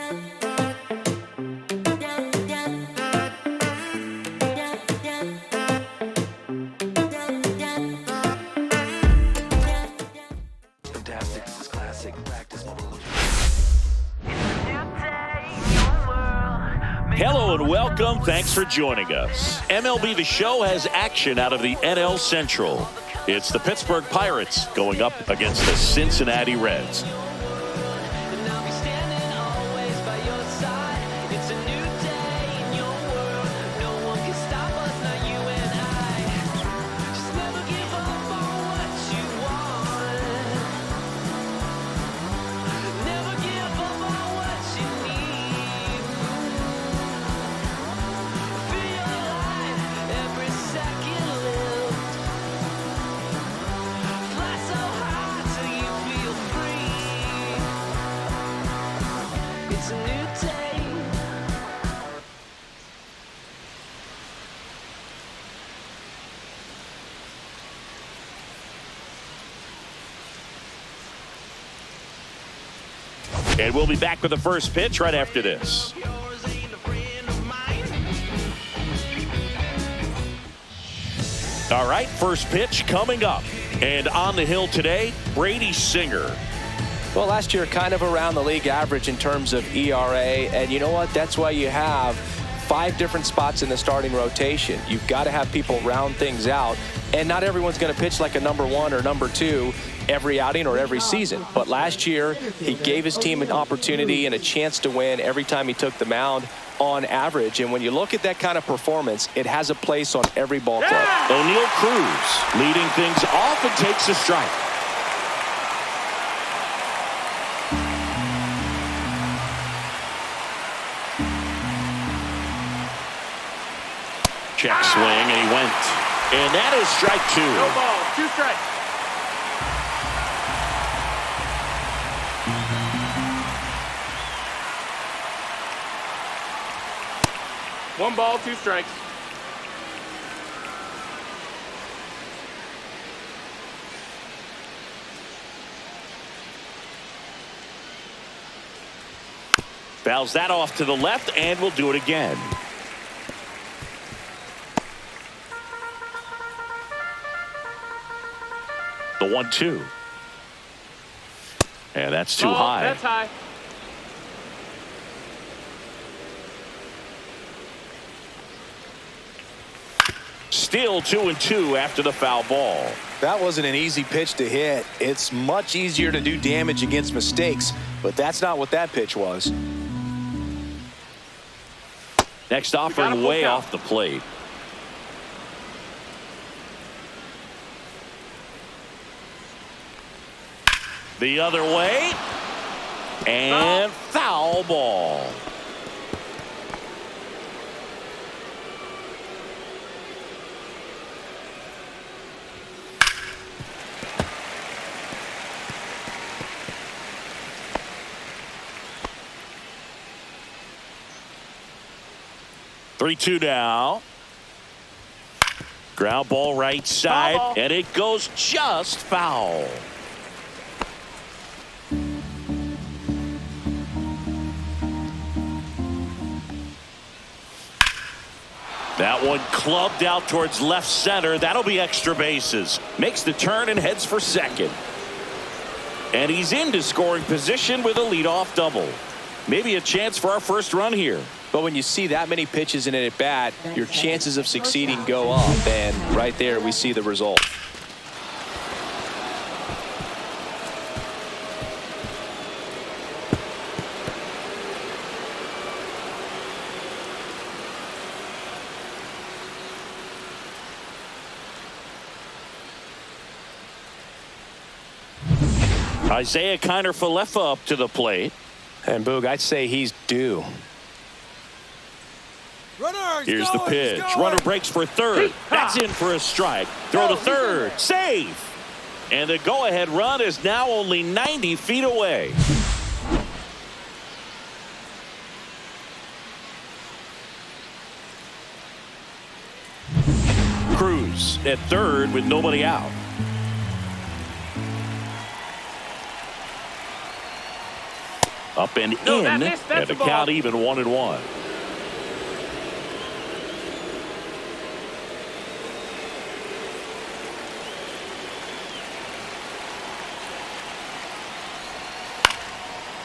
Hello and welcome. Thanks for joining us. MLB The Show has action out of the NL Central. It's the Pittsburgh Pirates going up against the Cincinnati Reds. And we'll be back with the first pitch right after this. All right, first pitch coming up. And on the hill today, Brady Singer. Well, last year kind of around the league average in terms of ERA. And you know what? That's why you have 5 different spots in the starting rotation. You've got to have people round things out. And not everyone's going to pitch like a number 1 or number 2 every outing or every season. But last year, he gave his team an opportunity and a chance to win every time he took the mound on average. And when you look at that kind of performance, it has a place on every ball club. O'Neal Cruz leading things off and takes a strike. Check swing, and he went. And that is strike 2. No ball, 2 strikes. One ball, 2 strikes. Fouls that off to the left, and we'll do it again. The 1-2. And that's too high. That's high. Still 2-2 after the foul ball. That wasn't an easy pitch to hit. It's much easier to do damage against mistakes, but that's not what that pitch was. Next offering way off the plate. The other way. And foul ball. Three-two now. Ground ball right side, and it goes just foul. That one clubbed out towards left center. That'll be extra bases. Makes the turn and heads for second. And he's into scoring position with a leadoff double. Maybe a chance for our first run here. But when you see that many pitches in an at-bat, your chances of succeeding go up. And right there, we see the result. Isaiah Kiner-Falefa up to the plate. And Boog, I'd say he's due. Here's the pitch. Runner breaks for third. That's in for a strike. Throw to third. Safe. And the go-ahead run is now only 90 feet away. Cruz at third with nobody out. Up and No, in, that missed. That's and the a ball. count even 1-1.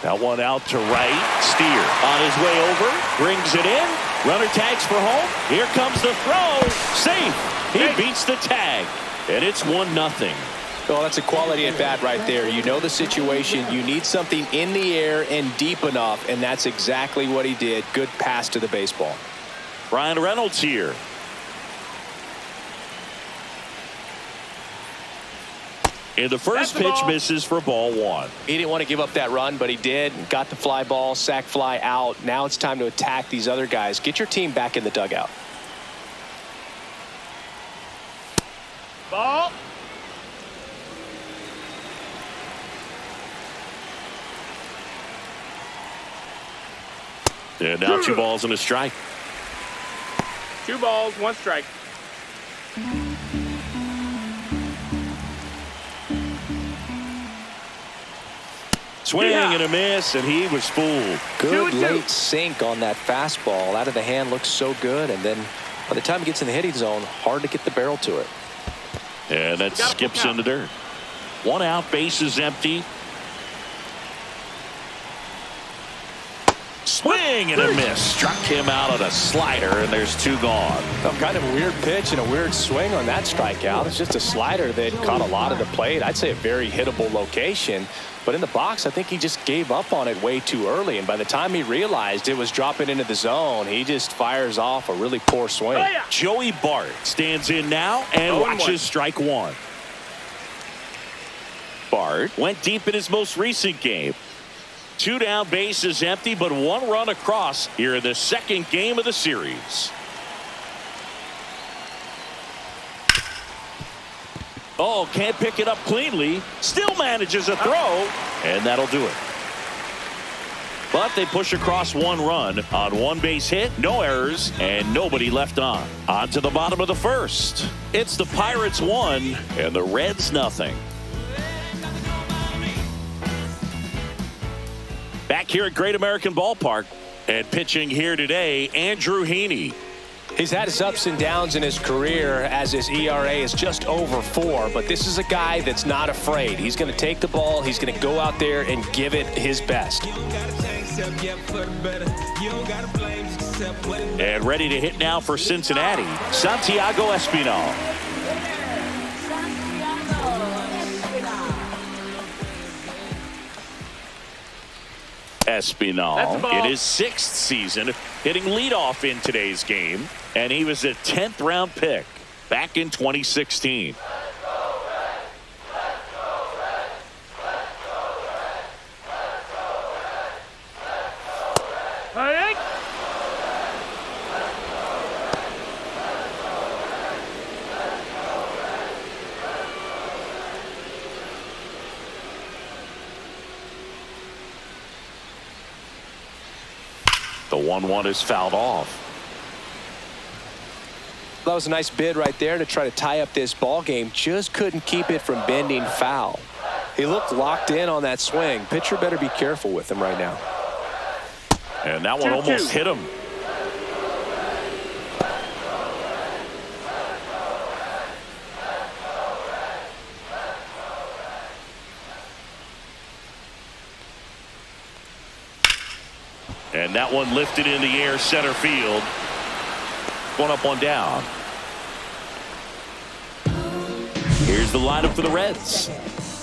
That one out to right. Steer on his way over. Brings it in. Runner tags for home. Here comes the throw. Safe. He beats the tag. And it's 1-0. Well, that's a quality at bat right there. You know the situation. You need something in the air and deep enough, and that's exactly what he did. Good pass to the baseball. Brian Reynolds here. And the first pitch misses for ball 1. He didn't want to give up that run, but he did. Got the fly ball, sac fly out. Now it's time to attack these other guys. Get your team back in the dugout. Ball. And now 2 balls and a strike. 2 balls, 1 strike. Swing and a miss, and he was fooled. Good late sink on that fastball. Out of the hand, looks so good, and then by the time he gets in the hitting zone, hard to get the barrel to it. And that skips in the dirt. 1 out, bases empty. Swing and a miss. Struck him out on a slider, and there's 2 gone. Kind of a weird pitch and a weird swing on that strikeout. It's just a slider that caught a lot of the plate. I'd say a very hittable location. But in the box, I think he just gave up on it way too early. And by the time he realized it was dropping into the zone, he just fires off a really poor swing. Oh, yeah. Joey Bart stands in now and watches strike 1. Bart went deep in his most recent game. 2 down, bases empty, but 1 run across here in the second game of the series. Oh, can't pick it up cleanly. Still manages a throw, and that'll do it. But they push across 1 run on 1 base hit, no errors, and nobody left on. On to the bottom of the first. It's the Pirates 1 and the Reds 0. Back here at Great American Ballpark, and pitching here today, Andrew Heaney. He's had his ups and downs in his career as his ERA is just over 4, but this is a guy that's not afraid. He's going to take the ball. He's going to go out there and give it his best. And ready to hit now for Cincinnati, Santiago Espinal. Espinal in his 6th season hitting leadoff in today's game, and he was a 10th round pick back in 2016. The 1-1 is fouled off. That was a nice bid right there to try to tie up this ball game. Just couldn't keep it from bending foul. He looked locked in on that swing. Pitcher better be careful with him right now. And that one almost hit him. And that one lifted in the air, center field. 1 up, 1 down. Here's the lineup for the Reds.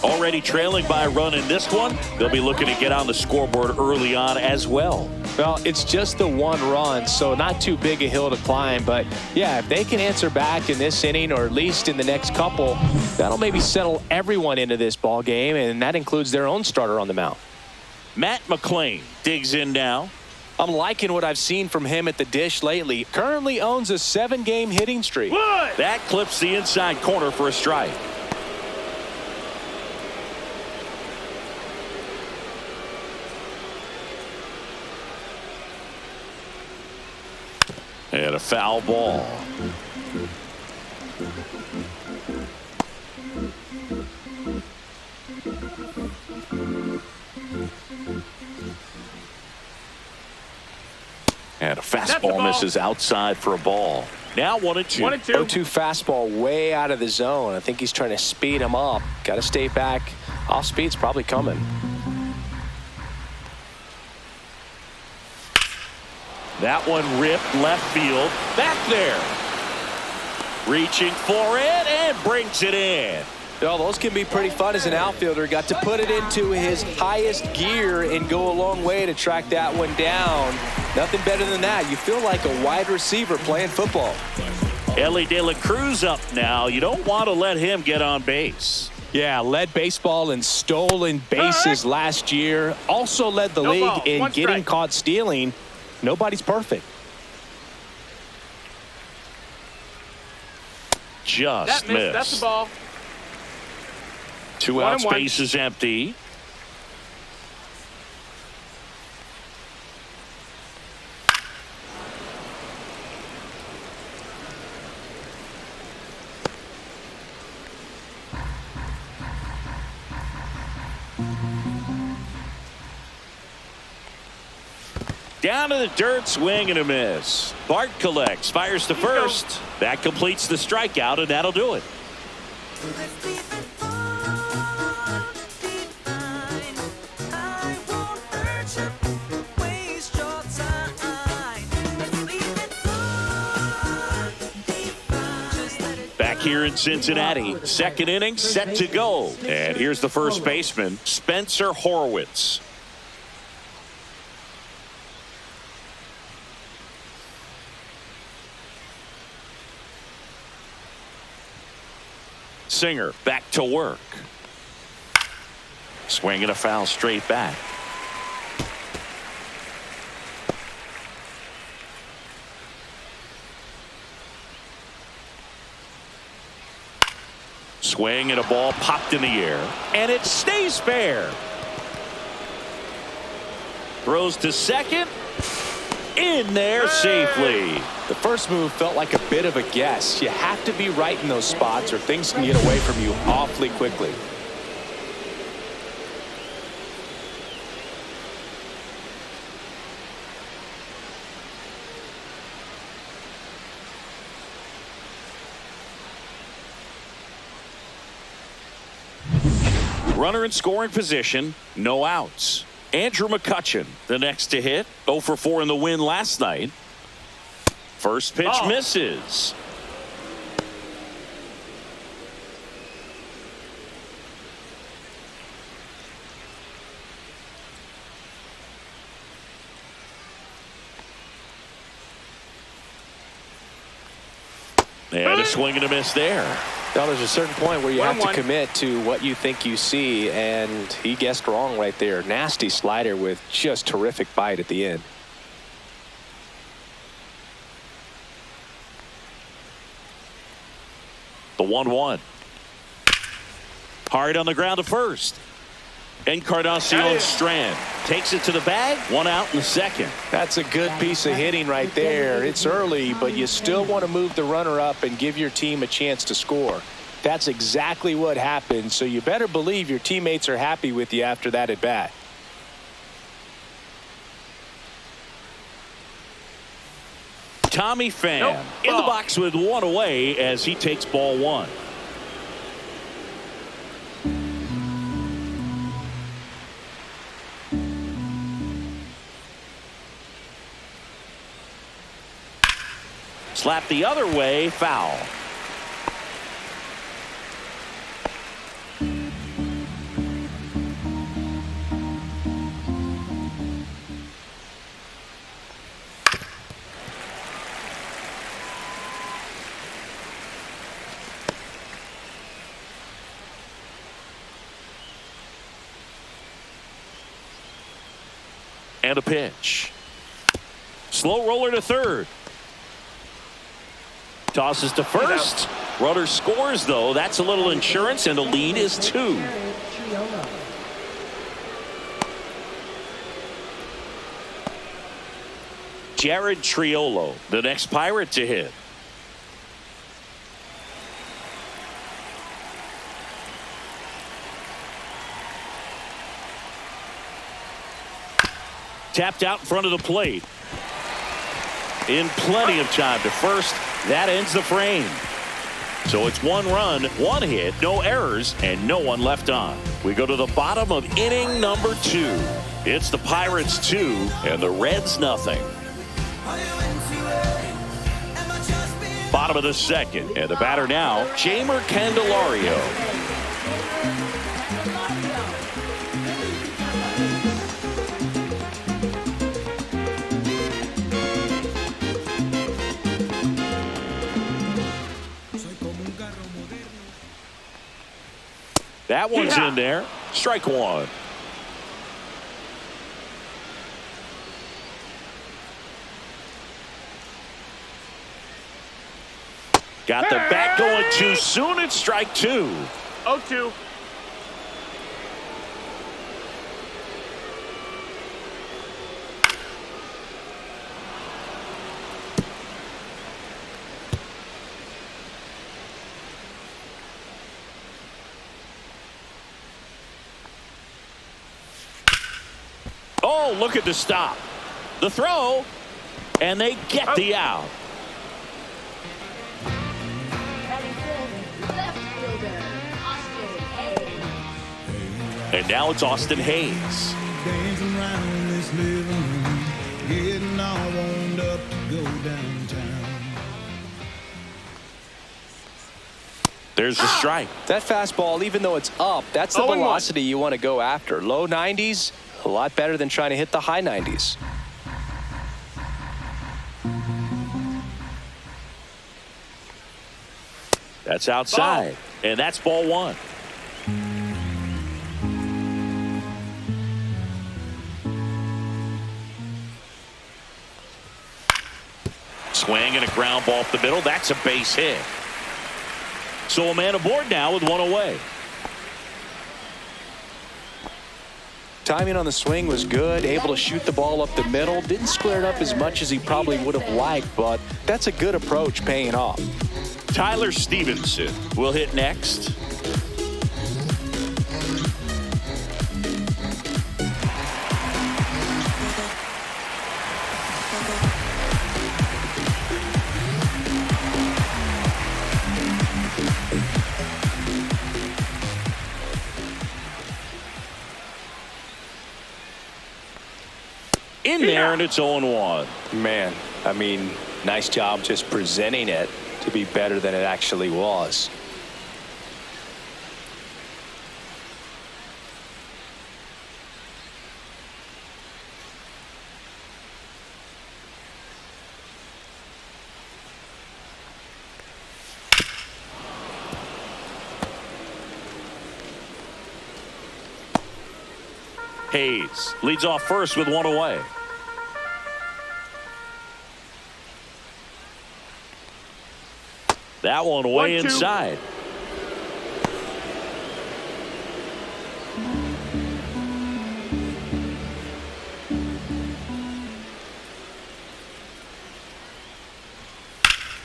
Already trailing by a run in this one. They'll be looking to get on the scoreboard early on as well. Well, it's just the 1 run, so not too big a hill to climb. But, yeah, if they can answer back in this inning or at least in the next couple, that'll maybe settle everyone into this ball game, and that includes their own starter on the mound. Matt McClain digs in now. I'm liking what I've seen from him at the dish lately. Currently owns a 7-game hitting streak. That clips the inside corner for a strike. And a foul ball. And a fastball misses outside for a ball. Now 1-2. 1-2. 0-2 fastball way out of the zone. I think he's trying to speed him up. Got to stay back. Off speed's probably coming. That one ripped left field. Back there. Reaching for it and brings it in. Oh, those can be pretty fun as an outfielder. Got to put it into his highest gear and go a long way to track that one down. Nothing better than that. You feel like a wide receiver playing football. Ellie De La Cruz up now. You don't want to let him get on base. Yeah, led baseball in stolen bases last year. Also led the league in getting caught stealing. Nobody's perfect. Just missed. That's the ball. 2 outs, base is empty. Down to the dirt, swing and a miss. Bart collects, fires to first. That completes the strikeout, and that'll do it. Back here in Cincinnati, second inning set to go. And here's the first baseman, Spencer Horwitz. Singer back to work. Swing and a foul straight back. Swing and a ball popped in the air. And it stays fair. Throws to second. In there safely. The first move felt like a bit of a guess. You have to be right in those spots or things can get away from you awfully quickly. Runner in scoring position, no outs. Andrew McCutchen, the next to hit, 0 for 4 in the win last night. First pitch misses. And a swing and a miss there. Now, there's a certain point where you have to commit to what you think you see, and he guessed wrong right there. Nasty slider with just terrific bite at the end. The 1-1. Hard on the ground to first. Encarnacion Strand takes it to the bag. 1 out in the second. That's a good piece of hitting right there. It's early, but you still want to move the runner up and give your team a chance to score. That's exactly what happened, so you better believe your teammates are happy with you after that at bat. Tommy Pham in the box with 1 away as he takes ball 1. Slap the other way, foul. And a pitch. Slow roller to third. Tosses to first. Runner scores, though. That's a little insurance, and the lead is 2. Jared Triolo, the next Pirate to hit. Tapped out in front of the plate. in plenty of time to first. That ends the frame. So it's 1 run, 1 hit, no errors, and no one left on. We go to the bottom of inning number 2. It's the Pirates 2 and the Reds nothing. Bottom of the 2nd, and the batter now, Jeimer Candelario. That one's in there. Strike 1. Got the bat going too soon. It's strike 2. 0-2. Oh, look at the stop. The throw. And they get the out. And now it's Austin Hayes. Dancing around this living room, getting all warmed up to go downtown. There's the strike. That fastball, even though it's up, that's the velocity you want to go after. Low 90s, a lot better than trying to hit the high 90s. That's outside. And that's ball 1. Swing and a ground ball up the middle. That's a base hit. So a man aboard now with 1 away. Timing on the swing was good, able to shoot the ball up the middle. Didn't square it up as much as he probably would have liked, but that's a good approach paying off. Tyler Stevenson will hit next. In there, and it's 0-1. Man, I mean, nice job just presenting it to be better than it actually was. Hayes leads off first with 1 away. That one way inside.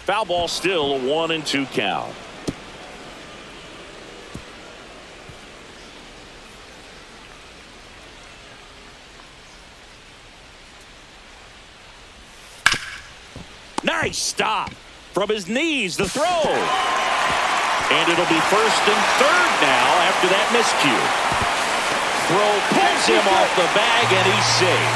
Foul ball, still a 1-2 count. Nice stop from his knees. The throw, and it'll be 1st and 3rd now after that miscue. Throw pulls him off the bag, and he's safe.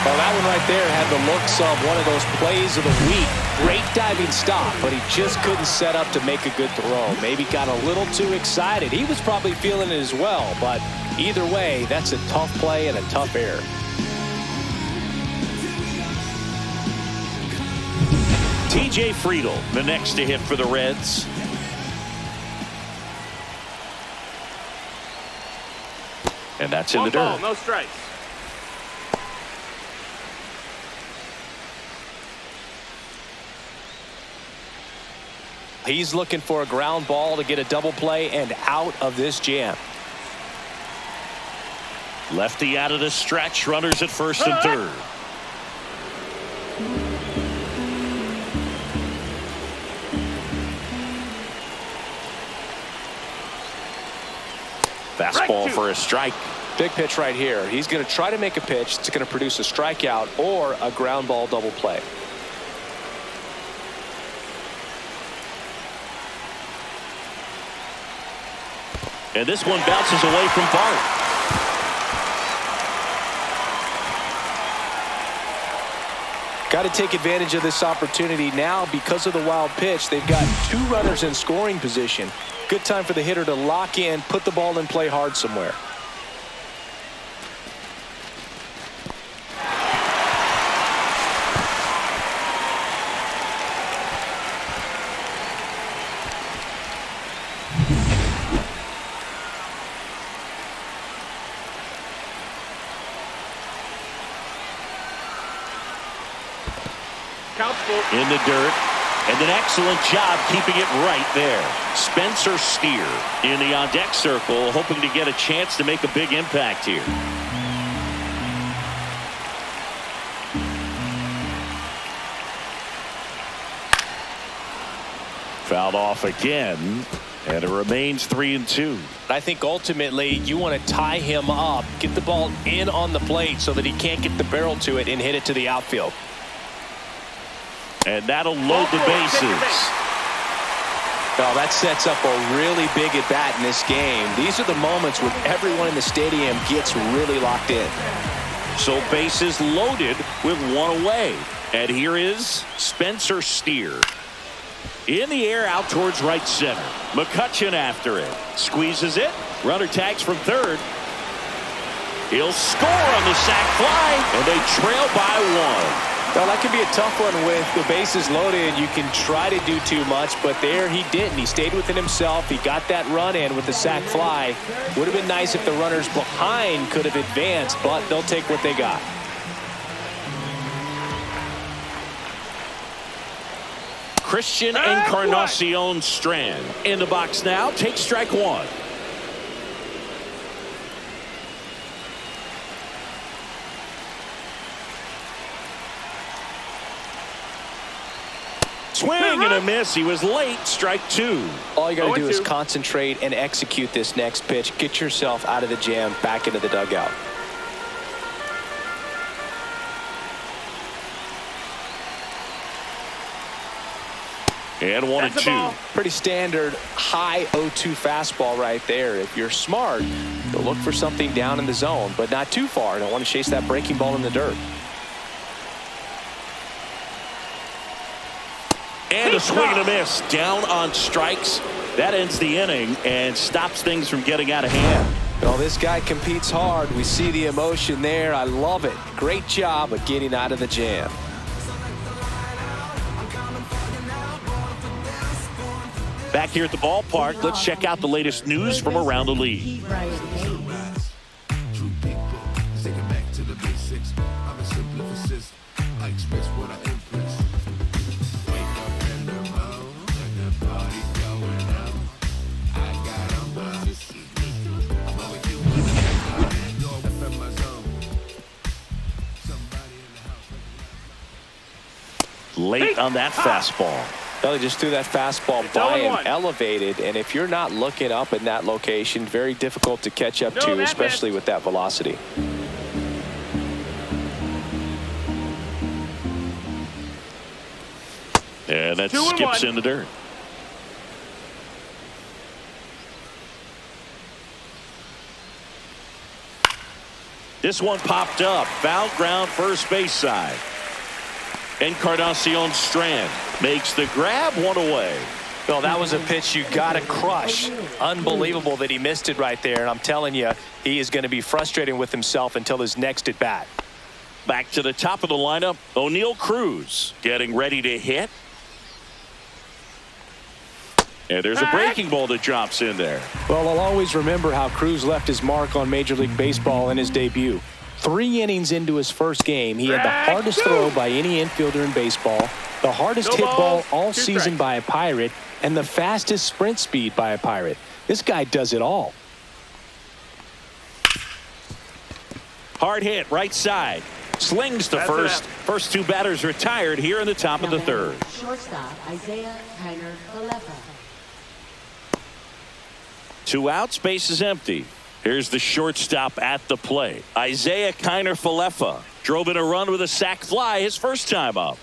Well, that one right there had the looks of one of those plays of the week. Great diving stop, but he just couldn't set up to make a good throw. Maybe got a little too excited. He was probably feeling it as well, but either way, that's a tough play and a tough error. TJ Friedl, the next to hit for the Reds. And that's in the dirt. No strikes. He's looking for a ground ball to get a double play and out of this jam. Lefty out of the stretch. Runners at 1st and 3rd. Fastball for a strike. Big pitch right here. He's going to try to make a pitch that's going to produce a strikeout or a ground ball double play. And this one bounces away from Bart. Got to take advantage of this opportunity now because of the wild pitch. They've got 2 runners in scoring position. Good time for the hitter to lock in, put the ball in play hard somewhere. In the dirt, and an excellent job keeping it right there. Spencer Steer in the on-deck circle, hoping to get a chance to make a big impact here. Fouled off again, and it remains 3-2. I think ultimately you want to tie him up, get the ball in on the plate so that he can't get the barrel to it and hit it to the outfield. And that'll load the bases. Well, that sets up a really big at bat in this game. These are the moments when everyone in the stadium gets really locked in. So bases loaded with 1 away. And here is Spencer Steer. In the air out towards right center. McCutchen after it. Squeezes it. Runner tags from third. He'll score on the sac fly. And they trail by 1. Well, that can be a tough one with the bases loaded. You can try to do too much, but there he didn't. He stayed within himself. He got that run in with the sac fly. Would have been nice if the runners behind could have advanced, but they'll take what they got. Christian Encarnacion Strand in the box now. Take strike 1. Swing and a miss. He was late. Strike 2. All you got to do is concentrate and execute this next pitch. Get yourself out of the jam, back into the dugout. And 1-2. Pretty standard high 0-2 fastball right there. If you're smart, you'll look for something down in the zone, but not too far. Don't want to chase that breaking ball in the dirt. And a swing and a miss. Down on strikes. That ends the inning and stops things from getting out of hand. Well, this guy competes hard. We see the emotion there. I love it. Great job of getting out of the jam. Back here at the ballpark, let's check out the latest news from around the league. Late on that fastball. Well, he just threw that fastball by him, elevated, and if you're not looking up in that location, very difficult to catch up to, especially with that velocity. And that skips in the dirt. This one popped up. Foul ground, first base side. Encarnacion Strand makes the grab, 1 away. Well, that was a pitch you got to crush. Unbelievable that he missed it right there. And I'm telling you, he is going to be frustrated with himself until his next at bat. Back to the top of the lineup, O'Neal Cruz getting ready to hit. And there's a breaking ball that drops in there. Well, I'll always remember how Cruz left his mark on Major League Baseball in his debut. 3 innings into his first game, he had the hardest throw by any infielder in baseball, the hardest hit ball all season by a Pirate, and the fastest sprint speed by a Pirate. This guy does it all. Hard hit, right side. Slings to first. First 2 batters retired here in the top of the third. Shortstop Isaiah Kiner-Falefa. 2 outs, base is empty. Here's the shortstop at the plate. Isaiah Kiner-Falefa drove in a run with a sac fly his first time up.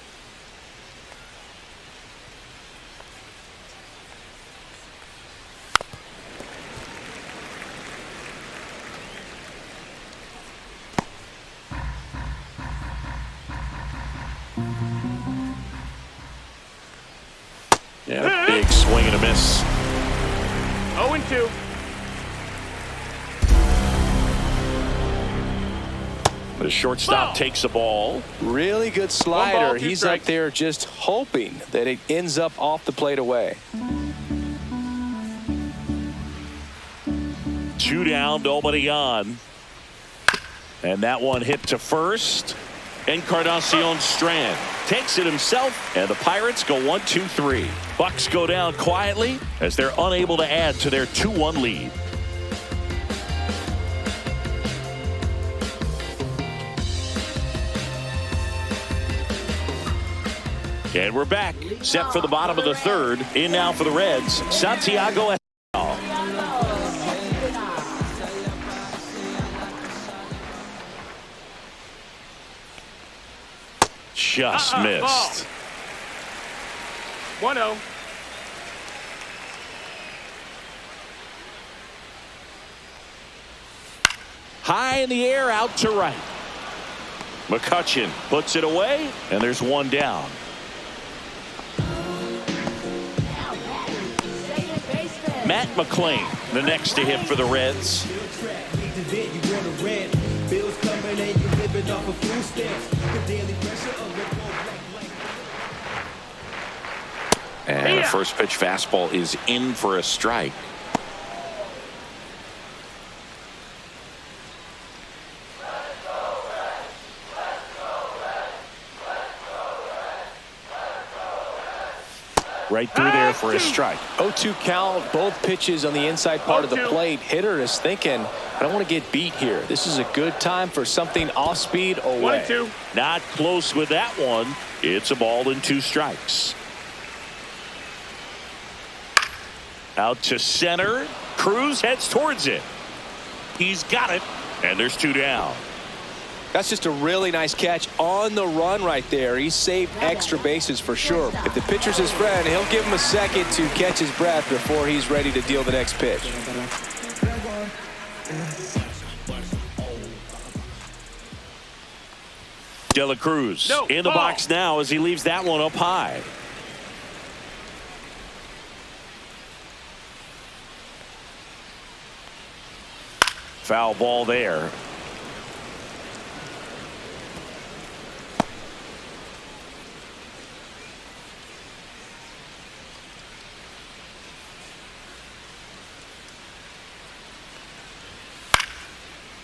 Yeah, big swing and a miss. 0-2. The shortstop takes the ball. Really good slider. He's up there just hoping that it ends up off the plate away. 2 down, nobody on. And that one hit to first. Encarnacion Strand takes it himself, and the Pirates go 1-2-3. Bucks go down quietly as they're unable to add to their 2-1 lead. And we're back, set for the bottom of the third. In now for the Reds, Santiago. Just missed. 1-0. High in the air, out to right. McCutchen puts it away, and there's one down. Matt McClain, the next to hit for the Reds. And the first pitch fastball is in for a strike. Right through there for a strike. 0-2 count, both pitches on the inside part of the plate. Hitter is thinking, I don't want to get beat here. This is a good time for something off speed away. 1-2. Not close with that one. It's a ball and 2 strikes. Out to center. Cruz heads towards it. He's got it. And there's 2 down. That's just a really nice catch on the run right there. He saved extra bases for sure. If the pitcher's his friend, he'll give him a second to catch his breath before he's ready to deal the next pitch. De La Cruz in the box now as he leaves that one up high. Foul ball there.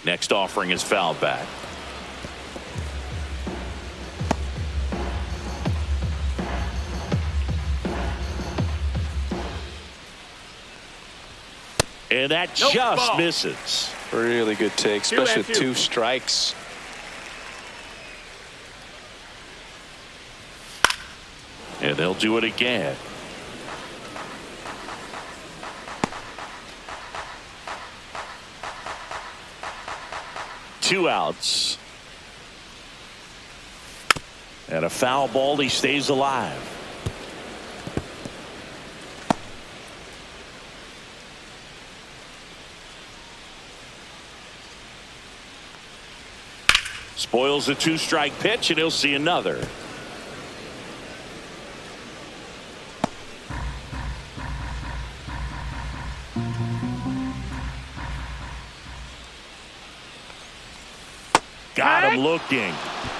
Next offering is fouled back. And that just misses. Really good take, especially with 2 strikes. And they'll do it again. Two outs. And a foul ball. He stays alive. Spoils a 2-strike pitch, and he'll see another. Got him looking.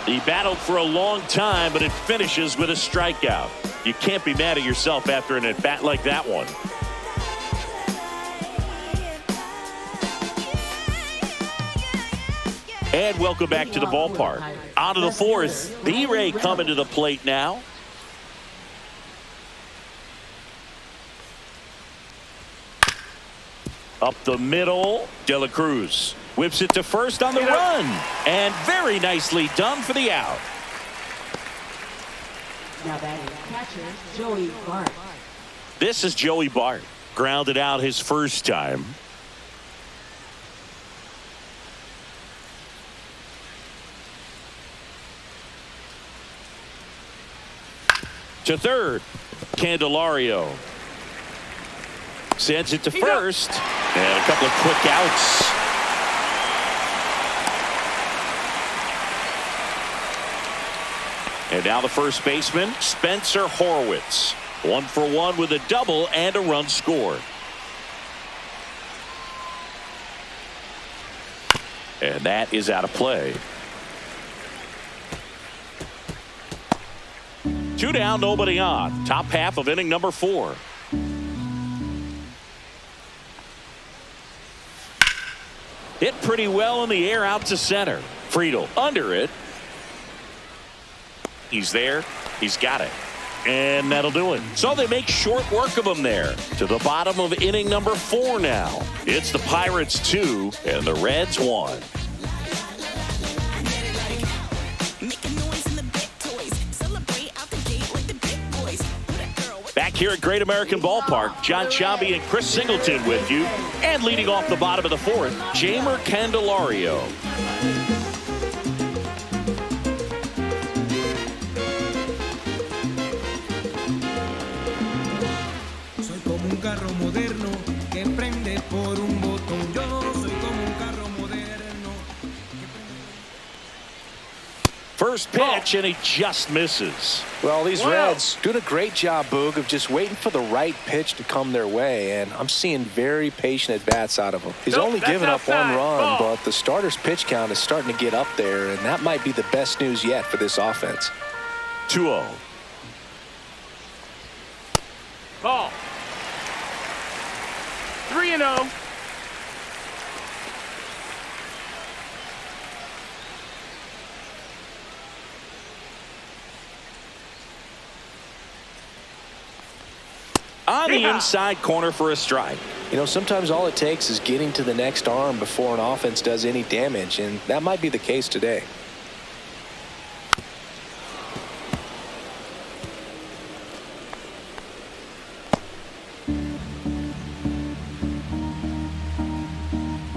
He battled for a long time, but it finishes with a strikeout. You can't be mad at yourself after an at-bat like that one. And welcome back to the ballpark. On to the fourth. B-Ray coming to the plate now. Up the middle. De La Cruz whips it to first on the run. And very nicely done for the out. Now batting catcher, Joey Bart. This is Joey Bart. Grounded out his first time. To third, Candelario sends it to first, and a couple of quick outs. And now the first baseman, Spencer Horwitz. 1 for 1 with a double and a run scored. And that is out of play. 2 down, nobody on. Top half of inning number 4. Hit pretty well in the air out to center. Friedel under it. He's there. He's got it. And that'll do it. So they make short work of him there. To the bottom of inning number 4 now. It's the Pirates 2 and the Reds 1. Back here at Great American Ballpark, John Chambi and Chris Singleton with you. And leading off the bottom of the 4th, Jeimer Candelario. Soy como un carro moderno que prende por un botón. Yo soy como un carro moderno. First pitch, and he just misses. Well, these Reds doing a great job, Boog, of just waiting for the right pitch to come their way, and I'm seeing very patient at-bats out of him. He's only given up 1 run, but the starter's pitch count is starting to get up there, and that might be the best news yet for this offense. 2-0. Ball. 3-0. On the inside corner for a strike. You know, sometimes all it takes is getting to the next arm before an offense does any damage, and that might be the case today.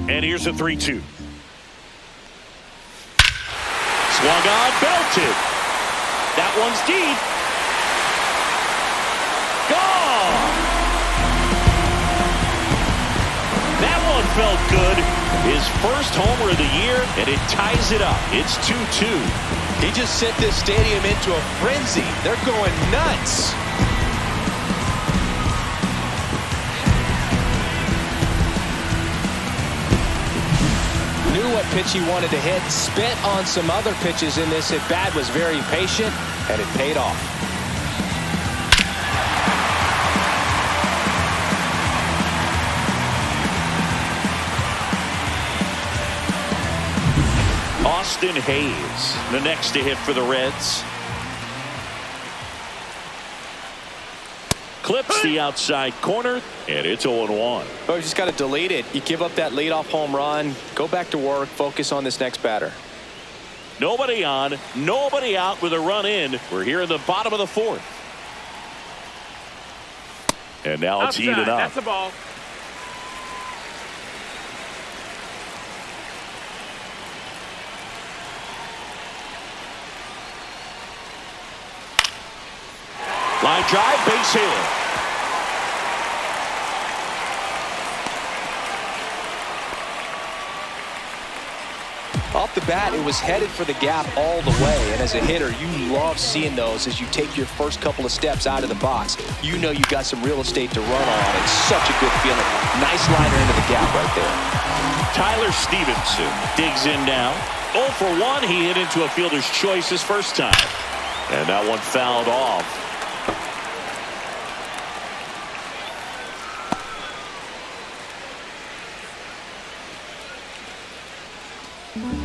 And here's a 3-2. Swung on, belted. That one's deep. Gone. That one felt good. His first homer of the year, and it ties it up. It's 2-2. He just sent this stadium into a frenzy. They're going nuts. Knew what pitch he wanted to hit. Spent on some other pitches in this at bat. Was very patient, and it paid off. Austin Hayes, the next to hit for the Reds. Clips the outside corner, and it's 0-1. Oh, you just got to delete it. You give up that leadoff home run. Go back to work. Focus on this next batter. Nobody on, nobody out with a run in. We're here in the bottom of the 4th. And now it's even up. That's the ball. Line drive, base hit. Off the bat, it was headed for the gap all the way. And as a hitter, you love seeing those as you take your first couple of steps out of the box. You know you got some real estate to run on. It's such a good feeling. Nice liner into the gap right there. Tyler Stevenson digs in now. 0 for 1. He hit into a fielder's choice his first time. And that one fouled off.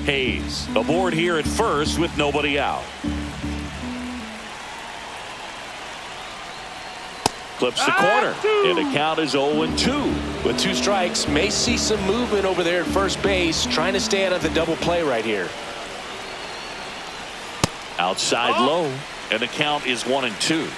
Hayes aboard here at first with nobody out. Clips the corner, and the count is 0-2. With 2 strikes, may see some movement over there at first base, trying to stay out of the double play right here. Outside low, and the count is 1-2.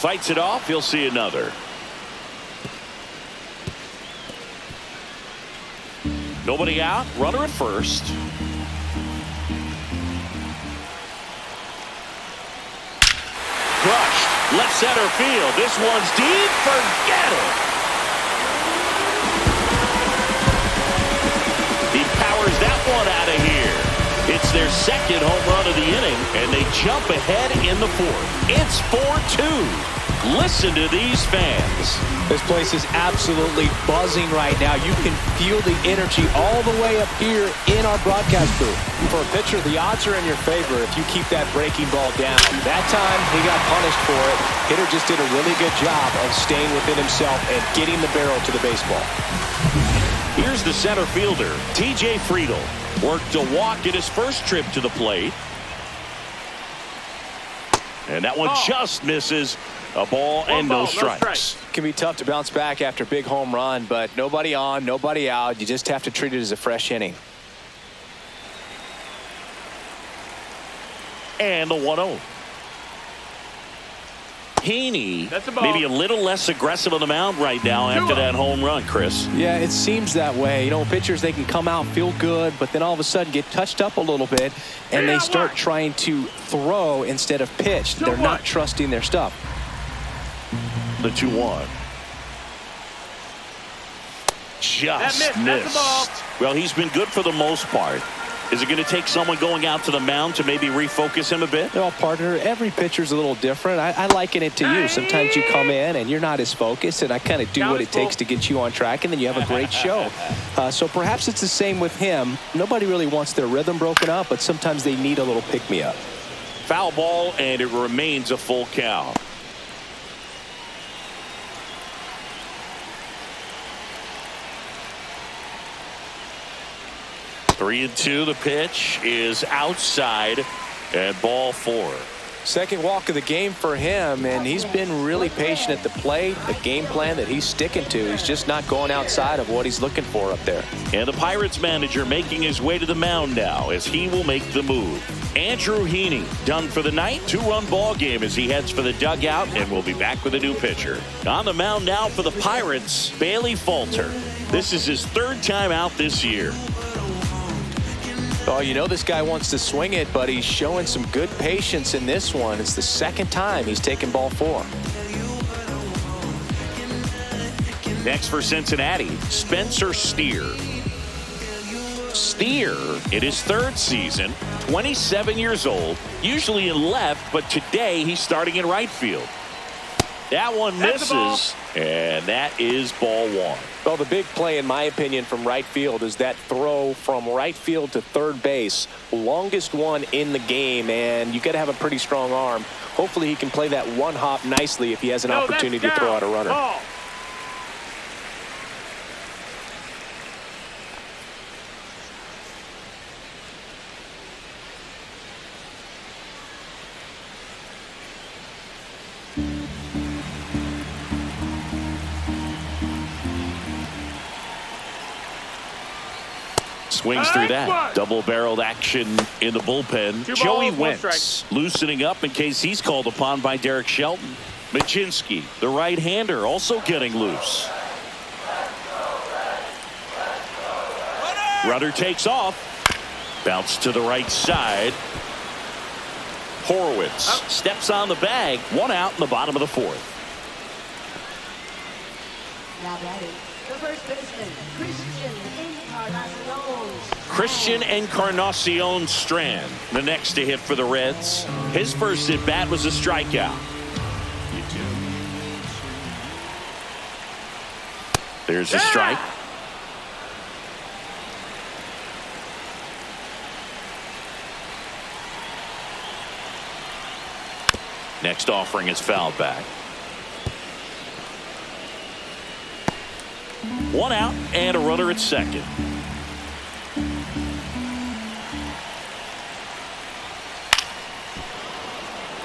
Fights it off. He'll see another. Nobody out. Runner at first. Crushed. Left center field. This one's deep. Forget it. He powers that one out of here. It's their second home run of the inning, and they jump ahead in the fourth. It's 4-2. Listen to these fans. This place is absolutely buzzing right now. You can feel the energy all the way up here in our broadcast booth. For a pitcher, the odds are in your favor if you keep that breaking ball down. That time, he got punished for it. Hitter just did a really good job of staying within himself and getting the barrel to the baseball. Here's the center fielder, T.J. Friedel. Worked a walk at his first trip to the plate. And that one just misses. A ball and no strikes. Can be tough to bounce back after a big home run, but nobody on, nobody out. You just have to treat it as a fresh inning. And the 1-0. Heaney maybe a little less aggressive on the mound right now after that home run, Chris. Yeah, it seems that way. You know, pitchers, they can come out, feel good, but then all of a sudden get touched up a little bit, and they start trying to throw instead of pitch. They're not trusting their stuff. The 2-1. Just missed. Well, he's been good for the most part. Is it going to take someone going out to the mound to maybe refocus him a bit? Well, partner, every pitcher's a little different. I liken it to you. Sometimes you come in and you're not as focused, and I kind of do what it takes to get you on track, and then you have a great show. So perhaps it's the same with him. Nobody really wants their rhythm broken up, but sometimes they need a little pick-me-up. Foul ball, and it remains a full count. Three and two. The pitch is outside, and ball 4. Second walk of the game for him, and he's been really patient at the plate. The game plan that he's sticking to, he's just not going outside of what he's looking for up there. And the Pirates manager making his way to the mound now as he will make the move. Andrew Heaney done for the night. 2-run ball game as he heads for the dugout, and we'll be back with a new pitcher. On the mound now for the Pirates, Bailey Falter. This is his 3rd time out this year. Oh, you know this guy wants to swing it, but he's showing some good patience in this one. It's the 2nd time he's taken ball 4. Next for Cincinnati, Spencer Steer. Steer in his 3rd season, 27 years old, usually in left, but today he's starting in right field. That one misses, and that is ball 1. Well, the big play, in my opinion, from right field is that throw from right field to third base. Longest one in the game, and you got to have a pretty strong arm. Hopefully he can play that one hop nicely if he has an opportunity to throw out a runner. Ball. Swings through that. Double-barreled action in the bullpen. Joey Wentz loosening up in case he's called upon by Derek Shelton. Machinsky, the right-hander, also getting loose. Runner takes off. Bounce to the right side. Horowitz steps on the bag. 1 out in the bottom of the 4th. Now batting, the first baseman, Christian Encarnacion Strand, the next to hit for the Reds. His first at bat was a strikeout. There's a strike. Next offering is fouled back. 1 out and a runner at second.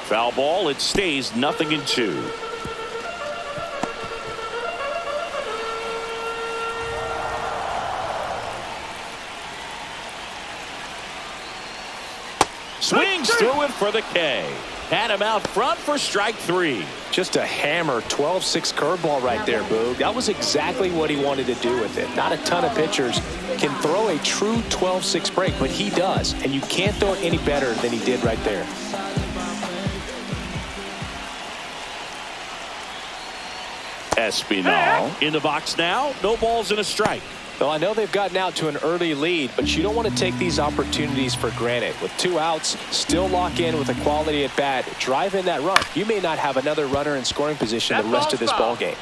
Foul ball. It stays 0-2. Swings through it for the K. Had him out front for strike 3. Just a hammer 12-6 curveball right there, Boog. That was exactly what he wanted to do with it. Not a ton of pitchers can throw a true 12-6 break, but he does. And you can't throw it any better than he did right there. Espinal in the box now. No balls and a strike. Well, I know they've gotten out to an early lead, but you don't want to take these opportunities for granted. With 2 outs, still lock in with a quality at bat. Drive in that run. You may not have another runner in scoring position the rest of this ball game.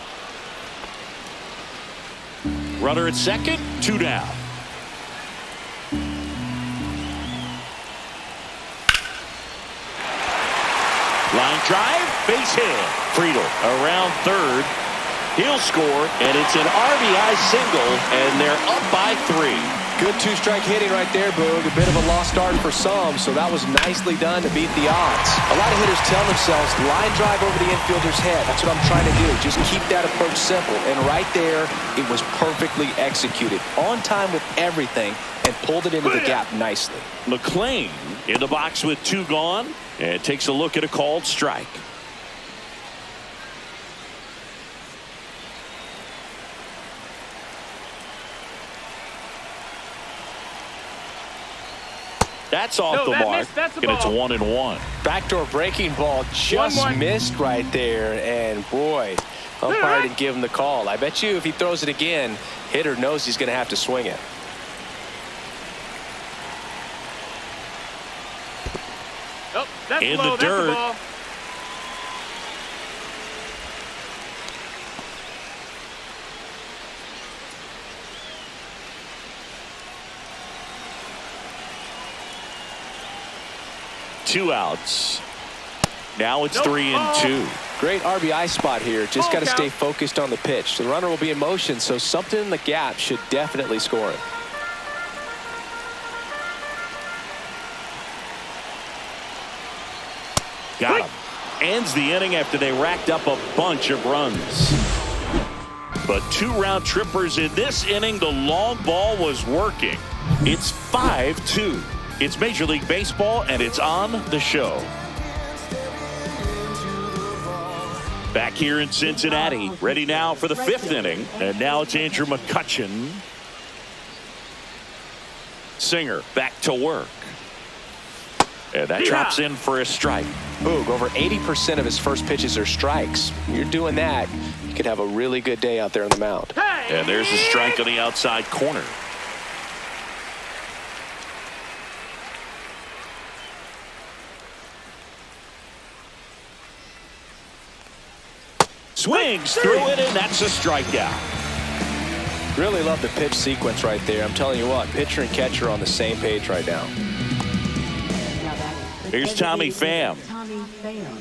Runner at second, 2 down. Line drive, base hit. Friedel around third. He'll score, and it's an RBI single, and they're up by 3. Good 2-strike hitting right there, Boog. A bit of a lost start for some, so that was nicely done to beat the odds. A lot of hitters tell themselves, line drive over the infielder's head. That's what I'm trying to do. Just keep that approach simple. And right there, it was perfectly executed. On time with everything, and pulled it into the gap nicely. McClain in the box with 2 gone, and takes a look at a called strike. That's off the mark, and it's 1-1. Backdoor breaking ball just missed right there, and boy, umpire didn't give him the call. I bet you if he throws it again, hitter knows he's going to have to swing it. Oh, that's in low. the dirt. That's the ball. Two outs. Now it's 3-2. Great RBI spot here. Just got to stay focused on the pitch. The runner will be in motion, so something in the gap should definitely score it. Got him. Ends the inning after they racked up a bunch of runs. But 2 round trippers in this inning. The long ball was working. It's 5-2. It's Major League Baseball, and it's on the show. Back here in Cincinnati, ready now for the 5th inning. And now it's Andrew McCutchen. Singer back to work. And that drops in for a strike. Boog, over 80% of his first pitches are strikes. You're doing that, you could have a really good day out there on the mound. And there's a strike on the outside corner. Swings through it, and that's a strikeout. Really love the pitch sequence right there. I'm telling you what, pitcher and catcher are on the same page right now. Here's Tommy Pham. Tommy Pham.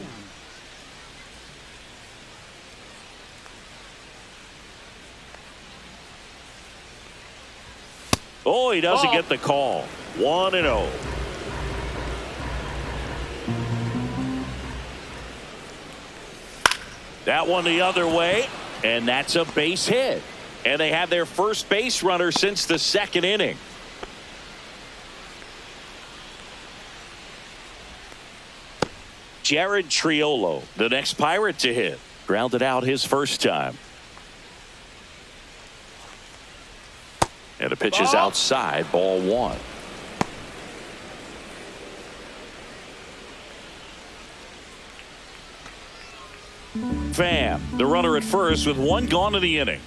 Oh, he doesn't get the call. 1-0. That one the other way, and that's a base hit. And they have their first base runner since the 2nd inning. Jared Triolo, the next Pirate to hit. Grounded out his first time. And the pitch is outside, ball 1. Pham, the runner at first with 1 gone in the inning.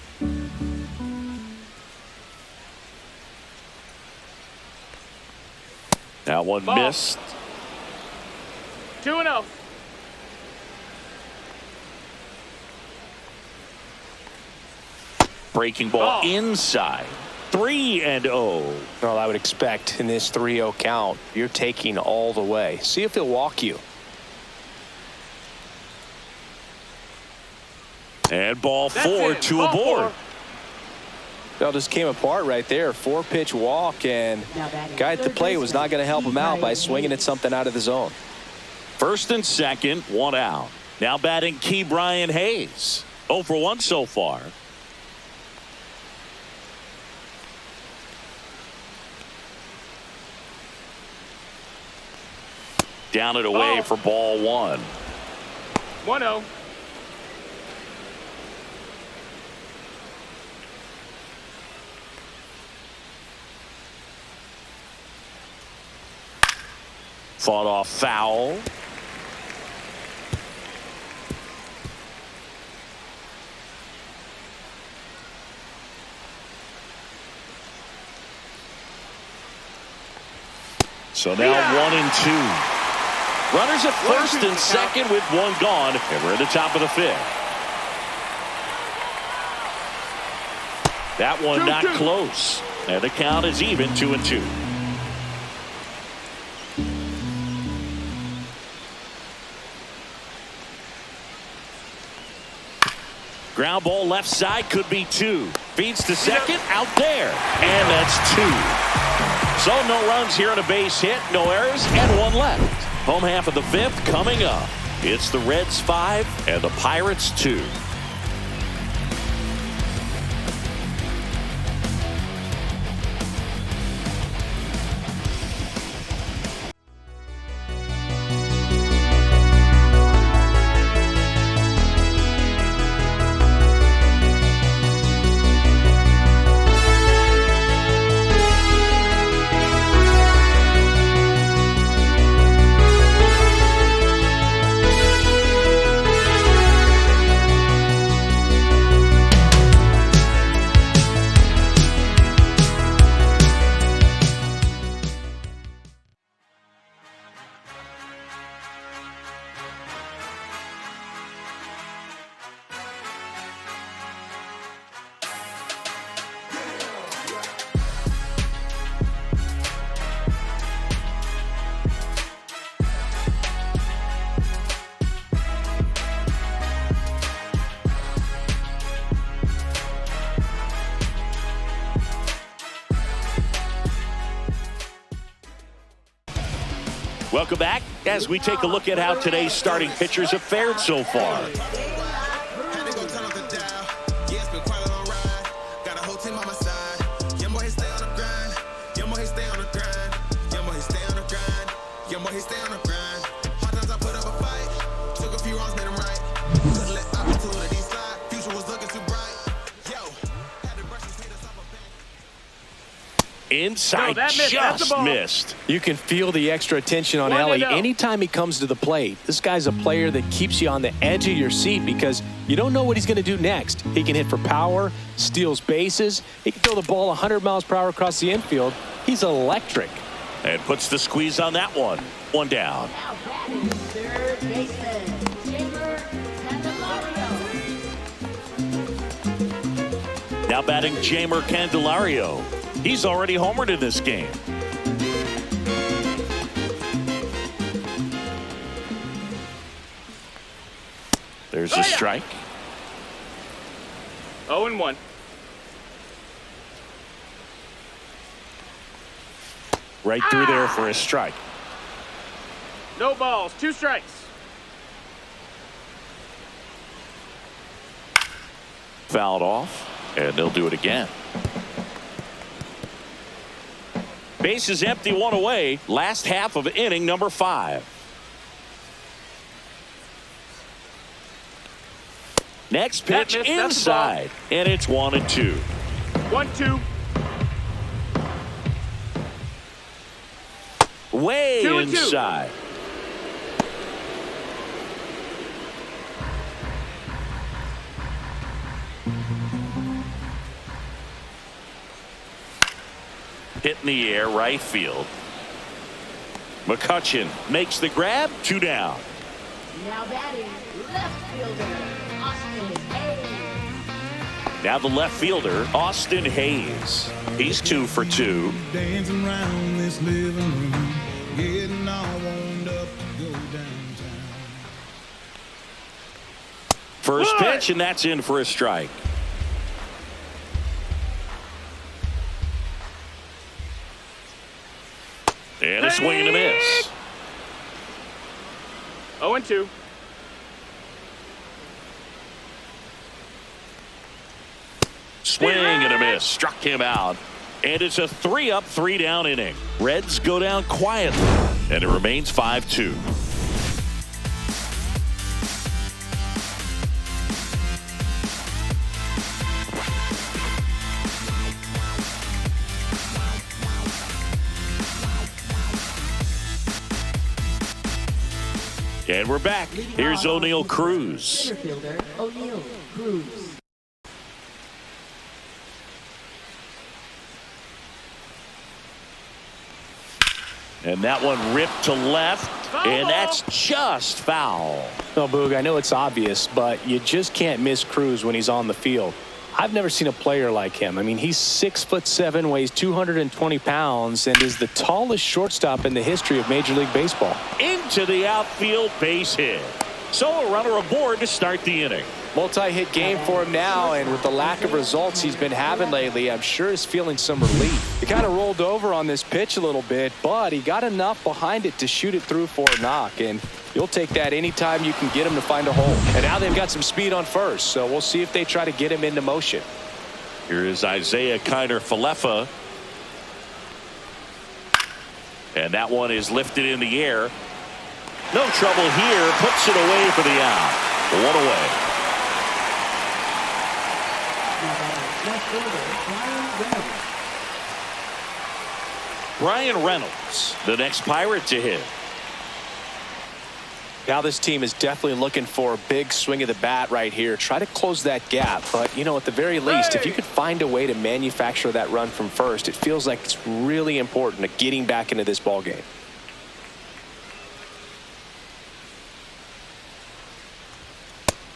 That one missed. 2-0. Breaking ball inside. 3-0. Well, I would expect in this 3-0 count, you're taking all the way. See if he'll walk you. And ball 4, 2 aboard. Well, just came apart right there. 4-pitch walk, and guy at the plate was not going to help him out by swinging at something out of the zone. First and second, 1 out. Now batting Key Brian Hayes. 0 for 1 so far. Down and away for ball one. 1-0. Fought off foul. So now 1-2. Runners at first and second with one gone, and we're at the top of the fifth. That one not close, and the count is even 2-2. Ground ball left side, could be two. Feeds to second, out there, and that's two. So no runs here on a base hit, no errors, and one left. Home half of the fifth coming up. It's the Reds 5 and the Pirates 2. Welcome back as we take a look at how today's starting pitchers have fared so far. Inside, just missed. You can feel the extra attention on Ellie anytime he comes to the plate. This guy's a player that keeps you on the edge of your seat because you don't know what he's going to do next. He can hit for power, steals bases. He can throw the ball 100 miles per hour across the infield. He's electric. And puts the squeeze on that one. One down. Now batting third baseman, Jamer Candelario. Now batting Jamer Candelario. He's already homered in this game. There's a strike. 0-1. Right through there for a strike. No balls, 2 strikes. Fouled off, and they'll do it again. Base is empty, one away. Last half of inning number 5. Next pitch inside, and it's 1-2. 1-2. Way 2-2. inside. Hit in the air, right field. McCutchen makes the grab, 2 down. Now batting left fielder, Austin Hayes. Now the left fielder, Austin Hayes. He's 2 for 2. Dancing around this living room, getting all warmed up to go downtown. First pitch, and that's in for a strike. And a swing and a miss. 0-2. Swing and a miss. Struck him out. And it's a 3-up, 3-down inning. Reds go down quietly. And it remains 5-2. And we're back. Here's O'Neal Cruz. Center fielder, O'Neal Cruz. And that one ripped to left. And that's just foul. No, Boog, I know it's obvious, but you just can't miss Cruz when he's on the field. I've never seen a player like him. I mean, he's 6'7", weighs 220 pounds, and is the tallest shortstop in the history of Major League Baseball. Into the outfield, base hit. So a runner aboard to start the inning. Multi-hit game for him now, and with the lack of results he's been having lately, I'm sure he's feeling some relief. He kind of rolled over on this pitch a little bit, but he got enough behind it to shoot it through for a knock, and you'll take that anytime you can get him to find a hole. And now they've got some speed on first, so we'll see if they try to get him into motion. Here is Isaiah Kiner-Falefa. And that one is lifted in the air. No trouble here. Puts it away for the out. One away. Left fielder, Brian Reynolds, the next Pirate to hit. Now this team is definitely looking for a big swing of the bat right here. Try to close that gap, but you know, at the very least, if you could find a way to manufacture that run from first, it feels like it's really important to getting back into this ball game.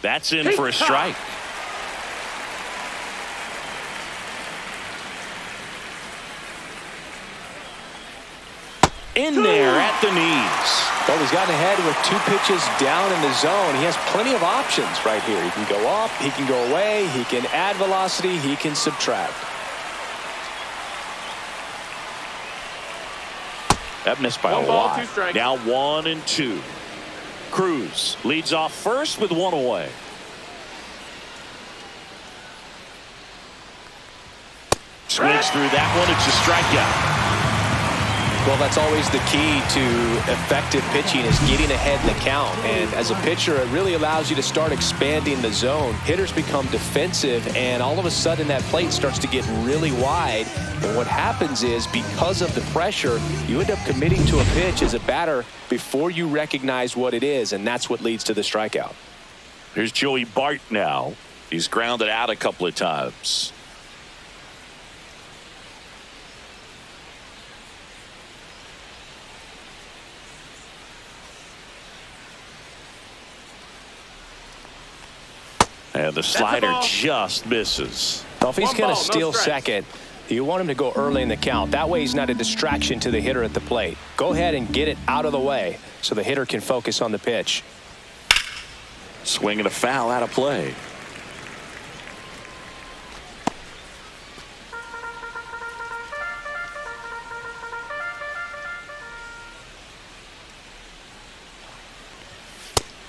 That's in for a strike. In there at the knees. Well, he's gotten ahead with 2 pitches down in the zone. He has plenty of options right here. He can go up, he can go away, he can add velocity, he can subtract. That missed by One a ball, lot. 2 strikes. Now 1-2. Cruz leads off first with 1 away. Swings through that one. It's a strikeout. Well, that's always the key to effective pitching, is getting ahead in the count. And as a pitcher, it really allows you to start expanding the zone. Hitters become defensive, and all of a sudden that plate starts to get really wide. And what happens is, because of the pressure, you end up committing to a pitch as a batter before you recognize what it is, and that's what leads to the strikeout. Here's Joey Bart now. He's grounded out a couple of times. And the slider just misses. Well, if he's One going to ball, no steal strikes. second, you want him to go early in the count. That way he's not a distraction to the hitter at the plate. Go ahead and get it out of the way so the hitter can focus on the pitch. Swing and a foul out of play.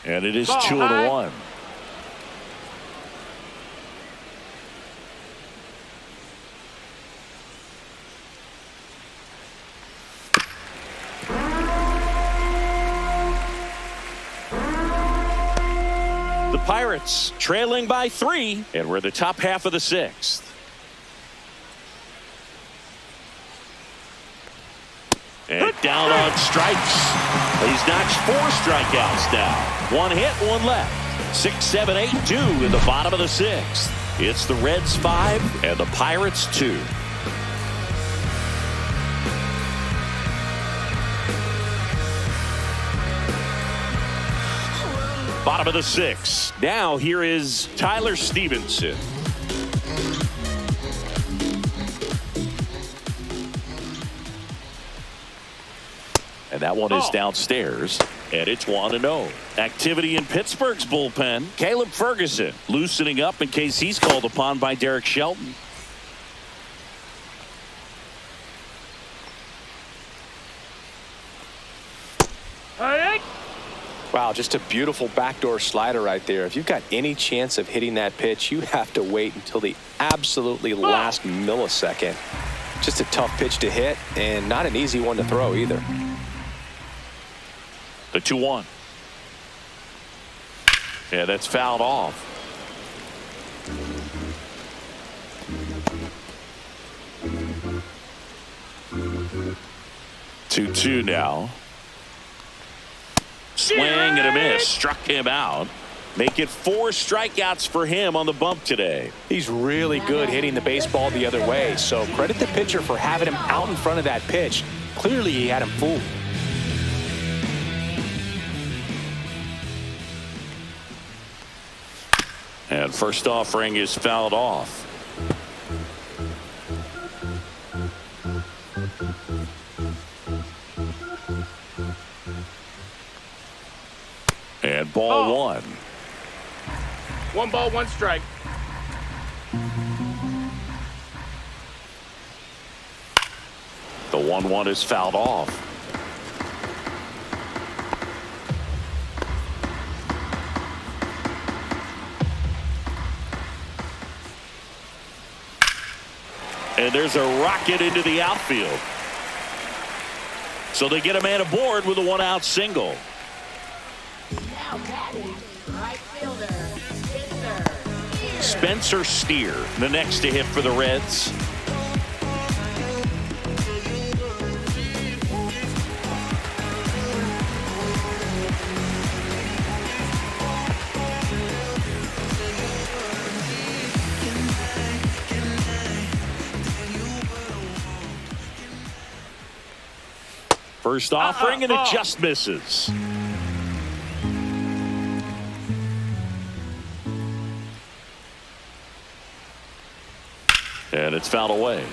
And it is Ball 2-1. The Pirates trailing by 3, and we're the top half of the 6th. And down on strikes. He's notched 4 strikeouts now. 1 hit, 1 left. 6, 7, 8, 2 in the bottom of the 6th. It's the Reds 5 and the Pirates 2. Bottom of the 6th. Now here is Tyler Stevenson. And that one is downstairs, and it's 1-0. Activity in Pittsburgh's bullpen. Caleb Ferguson loosening up in case he's called upon by Derek Shelton. Wow, just a beautiful backdoor slider right there. If you've got any chance of hitting that pitch, you have to wait until the absolutely last millisecond. Just a tough pitch to hit, and not an easy one to throw either. The 2-1. Yeah, that's fouled off. 2-2 now. Swing and a miss. Struck him out. Make it 4 strikeouts for him on the bump today. He's really good hitting the baseball the other way, so credit the pitcher for having him out in front of that pitch. Clearly he had him fooled. And first offering is fouled off. And ball 1. 1 ball, 1 strike. The 1-1 is fouled off. And there's a rocket into the outfield. So they get a man aboard with a 1-out single. Now batting, right fielder, Spencer Steer, the next to hit for the Reds. First offering, and it just misses. And it's fouled away.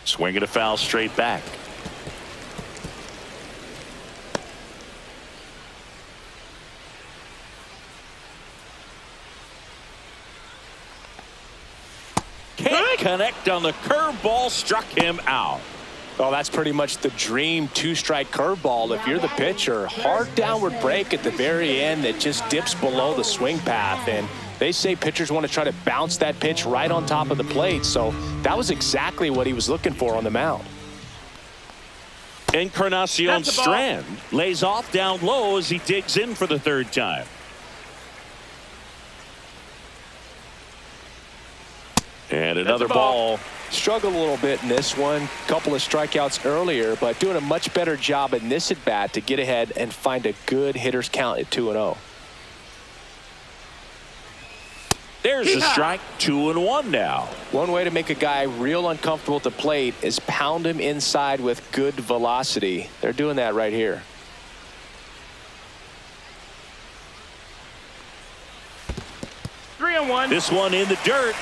Swing and a foul straight back. Can't connect on the curveball, struck him out. Oh, that's pretty much the dream 2-strike curveball. If you're the pitcher, hard downward break at the very end that just dips below the swing path. And they say pitchers want to try to bounce that pitch right on top of the plate. So that was exactly what he was looking for on the mound. Encarnacion Strand lays off down low as he digs in for the 3rd time. And another ball. Struggled a little bit in this one. Couple of strikeouts earlier, but doing a much better job in this at bat to get ahead and find a good hitter's count at 2-0. There's a strike. 2-1 now. One way to make a guy real uncomfortable at the plate is pound him inside with good velocity. They're doing that right here. Three and one. This one in the dirt.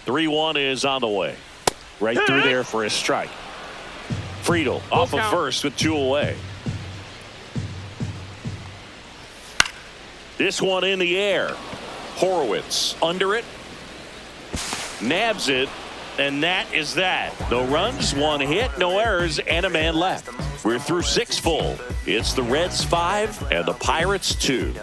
Three-1 is on the way. Right through there for a strike. Friedel off of first with 2 away. This one in the air. Horowitz under it. Nabs it. And that is that. No runs, 1 hit, no errors, and a man left. We're through 6 full. It's the Reds 5 and the Pirates 2.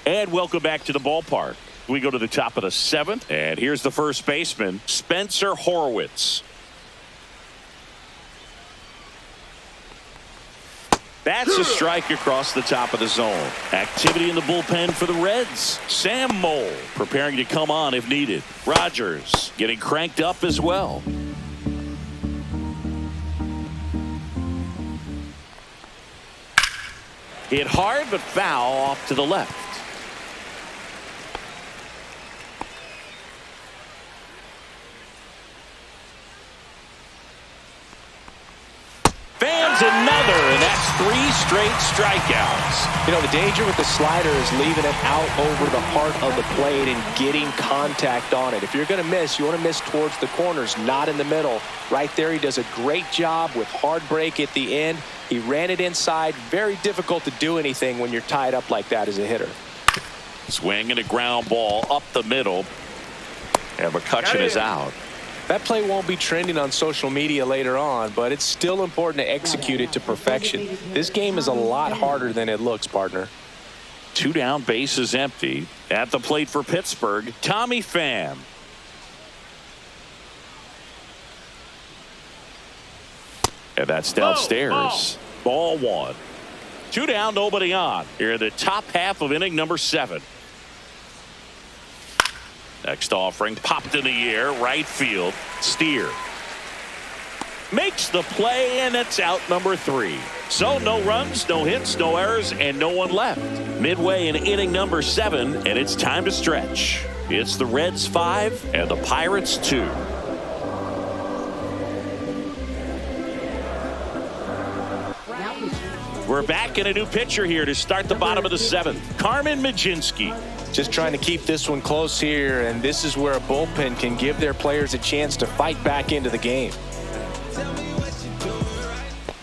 And welcome back to the ballpark. We go to the top of the 7th, and here's the first baseman, Spencer Horowitz. That's a strike across the top of the zone. Activity in the bullpen for the Reds. Sam Mole preparing to come on if needed. Rogers getting cranked up as well. Hit hard but foul off to the left. Fans another, and that's 3 straight strikeouts. You know, the danger with the slider is leaving it out over the heart of the plate and getting contact on it. If you're going to miss, you want to miss towards the corners, not in the middle. Right there, he does a great job with hard break at the end. He ran it inside. Very difficult to do anything when you're tied up like that as a hitter. Swing and a ground ball up the middle. And McCutchen is out. That play won't be trending on social media later on, but it's still important to execute it to perfection. This game is a lot harder than it looks, partner. 2 down, bases empty. At the plate for Pittsburgh, Tommy Pham. And that's downstairs. Ball 1. 2 down, nobody on. Here in the top half of inning number 7. Next offering popped in the air, right field. Steer makes the play, and it's out number 3. So no runs, no hits, no errors, and no one left. Midway in inning number 7, and it's time to stretch. It's the Reds 5 and the Pirates 2. We're back in a new pitcher here to start the bottom of the 7th. Carmen Mlodzinski. Just trying to keep this one close here, and this is where a bullpen can give their players a chance to fight back into the game.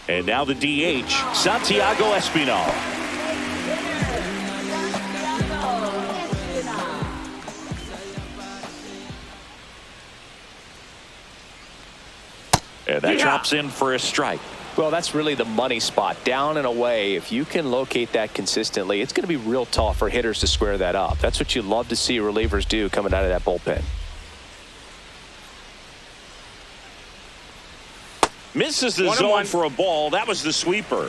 And now the DH, Santiago Espinal. And that drops in for a strike. Well, that's really the money spot. Down and away, if you can locate that consistently, it's going to be real tough for hitters to square that up. That's what you love to see relievers do coming out of that bullpen. Misses the zone for a ball. That was the sweeper.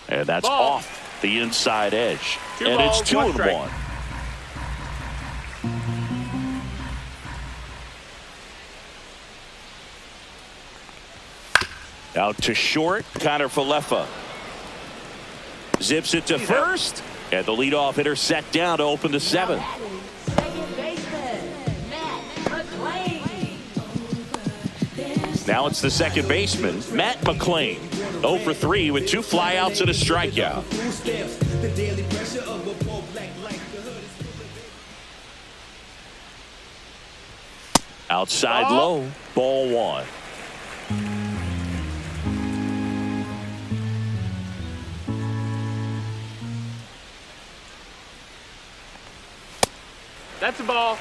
And that's off the inside edge. And it's 2-1. Out to short, Connor Falefa zips it to first, and the leadoff hitter set down to open the 7th. Second baseman, Matt McLain. Now it's the second baseman, Matt McLain. 0 for 3 with 2 flyouts and a strikeout. Outside low, ball 1. That's a ball.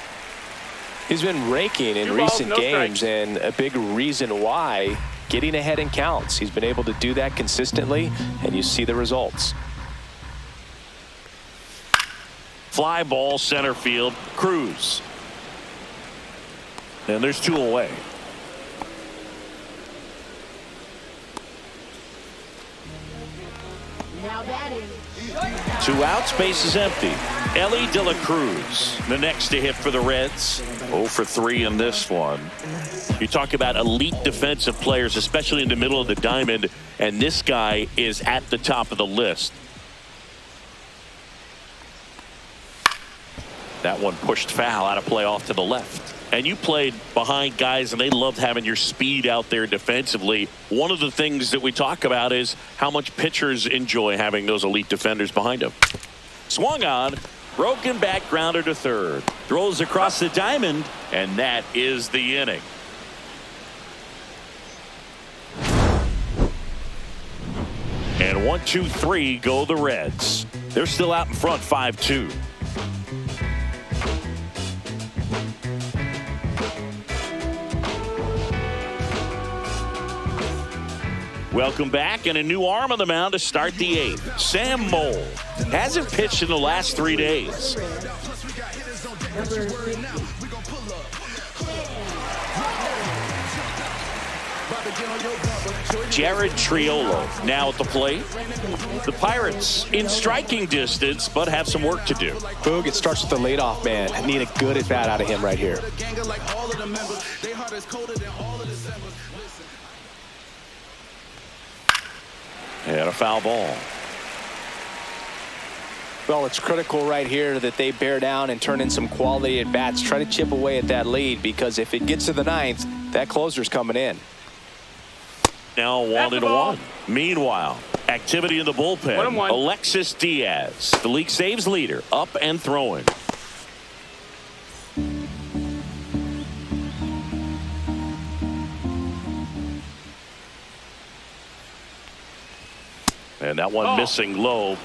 He's been raking in recent games, and a big reason why, getting ahead in counts. He's been able to do that consistently, and you see the results. Fly ball center field, Cruz. And there's 2 away. Now batting. 2 outs, base is empty. Ellie De La Cruz, the next to hit for the Reds. 0 for 3 in this one. You talk about elite defensive players, especially in the middle of the diamond, and this guy is at the top of the list. That one pushed foul, out of play off to the left. And you played behind guys, and they loved having your speed out there defensively. One of the things that we talk about is how much pitchers enjoy having those elite defenders behind them. Swung on, broken back grounder to third. Throws across the diamond, and that is the inning. And 1, 2, 3 go the Reds. They're still out in front 5-2. Welcome back, and a new arm on the mound to start the 8th. Sam Mole hasn't pitched in the last 3 days. Jared Triolo now at the plate. The Pirates in striking distance, but have some work to do. Boog, it starts with the leadoff man. Need a good at bat out of him right here. And a foul ball. Well, it's critical right here that they bear down and turn in some quality at bats. Try to chip away at that lead, because if it gets to the 9th, that closer's coming in. Now 1-1. Meanwhile, activity in the bullpen. 1-1. Alexis Diaz, the league saves leader, up and throwing. And that one missing low.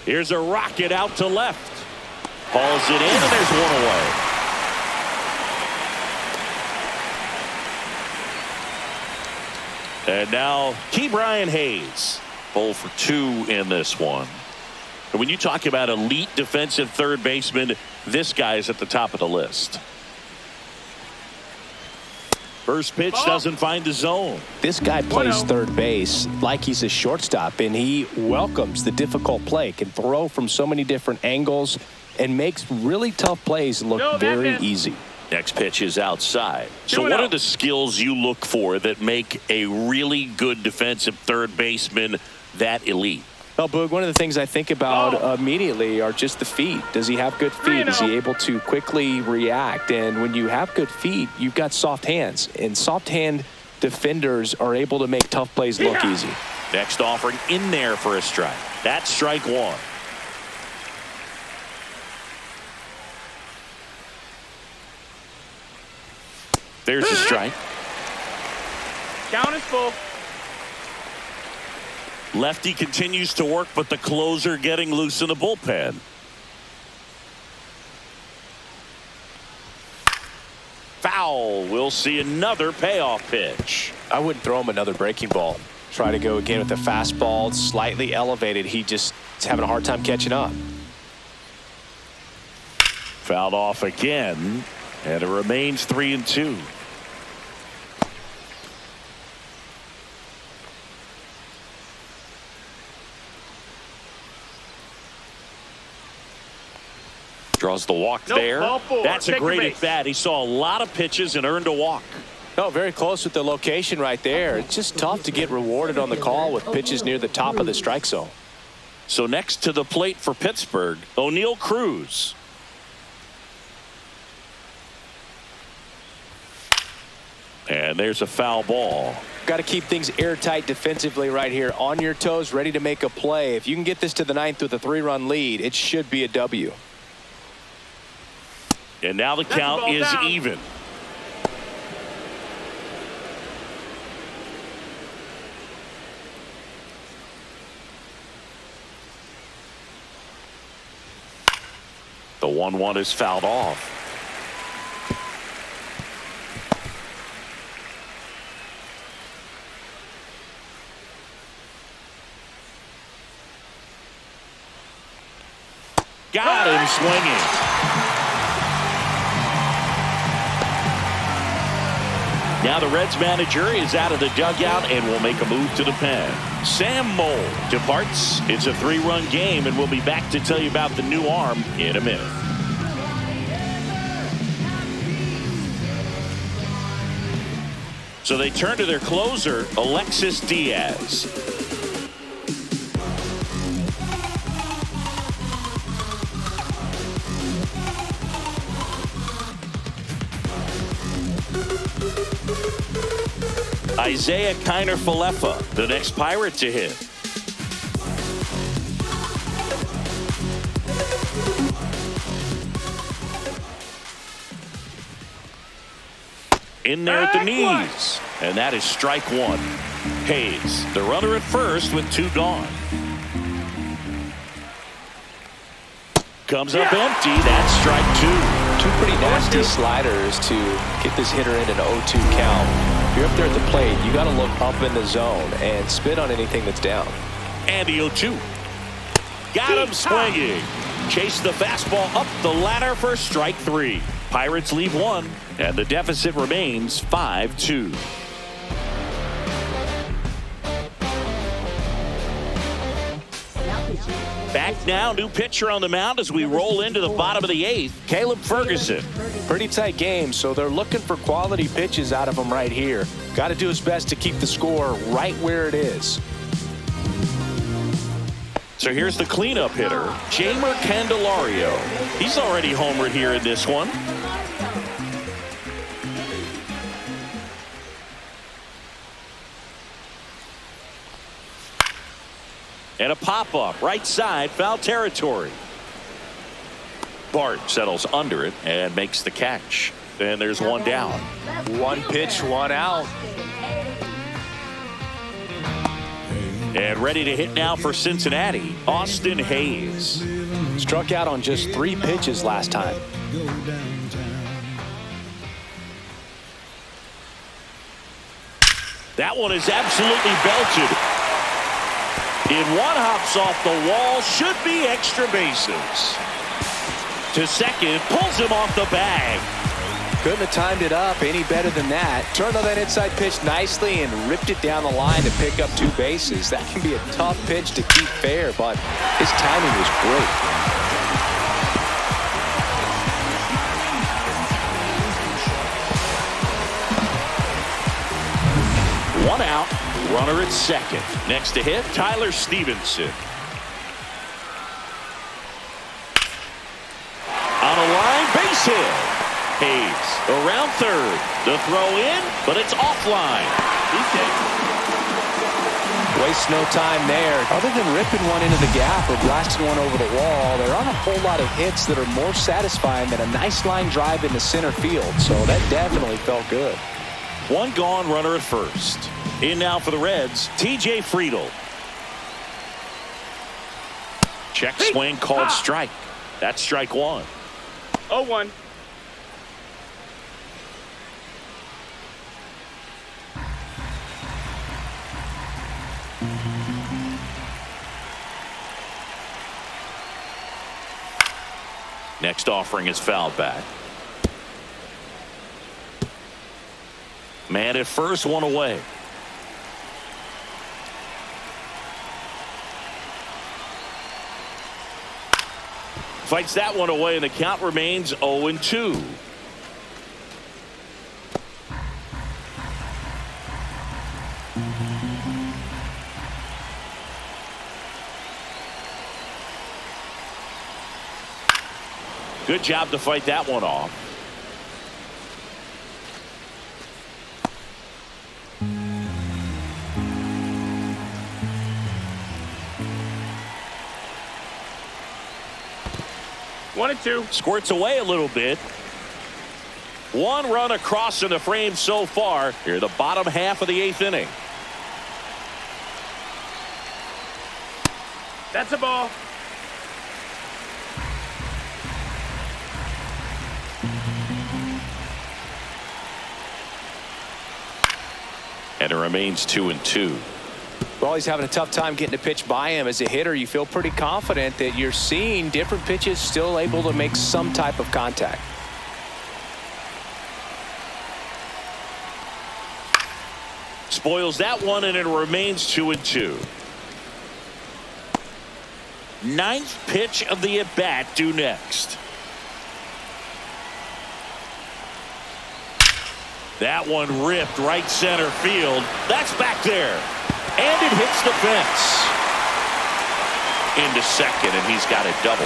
Here's a rocket out to left. Hauls it in, and there's one away. And now Brian Hayes. 0 for 2 in this one. And when you talk about elite defensive third baseman, this guy is at the top of the list. First pitch doesn't find the zone. This guy plays third base like he's a shortstop, and he welcomes the difficult play, can throw from so many different angles, and makes really tough plays look very easy. Next pitch is outside. So what are the skills you look for that make a really good defensive third baseman that elite? Well, Boog, one of the things I think about immediately are just the feet. Does he have good feet? Is he able to quickly react? And when you have good feet, you've got soft hands. And soft hand defenders are able to make tough plays look easy. Next offering in there for a strike. That's strike one. There's a strike. Count is full. Lefty continues to work, but the closer getting loose in the bullpen. Foul. We'll see another payoff pitch. I wouldn't throw him another breaking ball. Try to go again with the fastball, slightly elevated. He just is having a hard time catching up. Fouled off again, and it remains 3-2. Draws the walk there. That's a great at bat. He saw a lot of pitches and earned a walk. Oh, very close with the location right there. It's just tough to get rewarded on the call with pitches near the top of the strike zone. So next to the plate for Pittsburgh, O'Neal Cruz. And there's a foul ball. Got to keep things airtight defensively right here. On your toes, ready to make a play. If you can get this to the ninth with a 3-run lead, it should be a W. And now the count is even. The 1-1 is fouled off. Got him swinging. Now the Reds manager is out of the dugout and will make a move to the pen. Sam Moll departs. It's a 3-run game, and we'll be back to tell you about the new arm in a minute. So they turn to their closer, Alexis Diaz. Isaiah Kiner-Falefa, the next Pirate to hit. In there at the knees. And that is strike one. Hayes, the runner at first with 2 gone. Comes up empty. That's strike 2. 2 pretty nasty sliders to get this hitter in an 0-2 count. If you're up there at the plate, you got to look up in the zone and spit on anything that's down. And the 0-2. Got him swinging. Chase the fastball up the ladder for strike 3. Pirates leave 1, and the deficit remains 5-2. Back now, new pitcher on the mound as we roll into the bottom of the 8th, Caleb Ferguson. Pretty tight game, so they're looking for quality pitches out of him right here. Got to do his best to keep the score right where it is. So here's the cleanup hitter, Jeimer Candelario. He's already homered here in this one. And a pop-up, right side, foul territory. Bart settles under it and makes the catch. And there's one down. One pitch, one out. And ready to hit now for Cincinnati, Austin Hayes. Struck out on just 3 pitches last time. That one is absolutely belted. In one, hops off the wall, should be extra bases. To second, pulls him off the bag. Couldn't have timed it up any better than that. Turned on that inside pitch nicely and ripped it down the line to pick up 2 bases. That can be a tough pitch to keep fair, but his timing was great. One out, runner at second. Next to hit, Tyler Stevenson. On a line, base hit. Hayes around third. The throw in, but it's offline. Waste no time there. Other than ripping one into the gap or blasting one over the wall, there aren't a whole lot of hits that are more satisfying than a nice line drive into center field. So that definitely felt good. One gone, runner at first. In now for the Reds, TJ Friedl. Check swing called strike. That's strike one. 0-1. Next offering is fouled back. Man at first, one away. Fights that one away, and the count remains 0-2. Good job to fight that one off. One and two. Squirts away a little bit. One run across in the frame so far. Here, the bottom half of the 8th inning. That's a ball. And it remains 2-2. Well, he's having a tough time getting a pitch by him. As a hitter, you feel pretty confident that you're seeing different pitches still able to make some type of contact. Spoils that one, and it remains 2-2. 9th pitch of the at-bat due next. That one ripped right center field. That's back there. And it hits the fence. Into second, and he's got a double.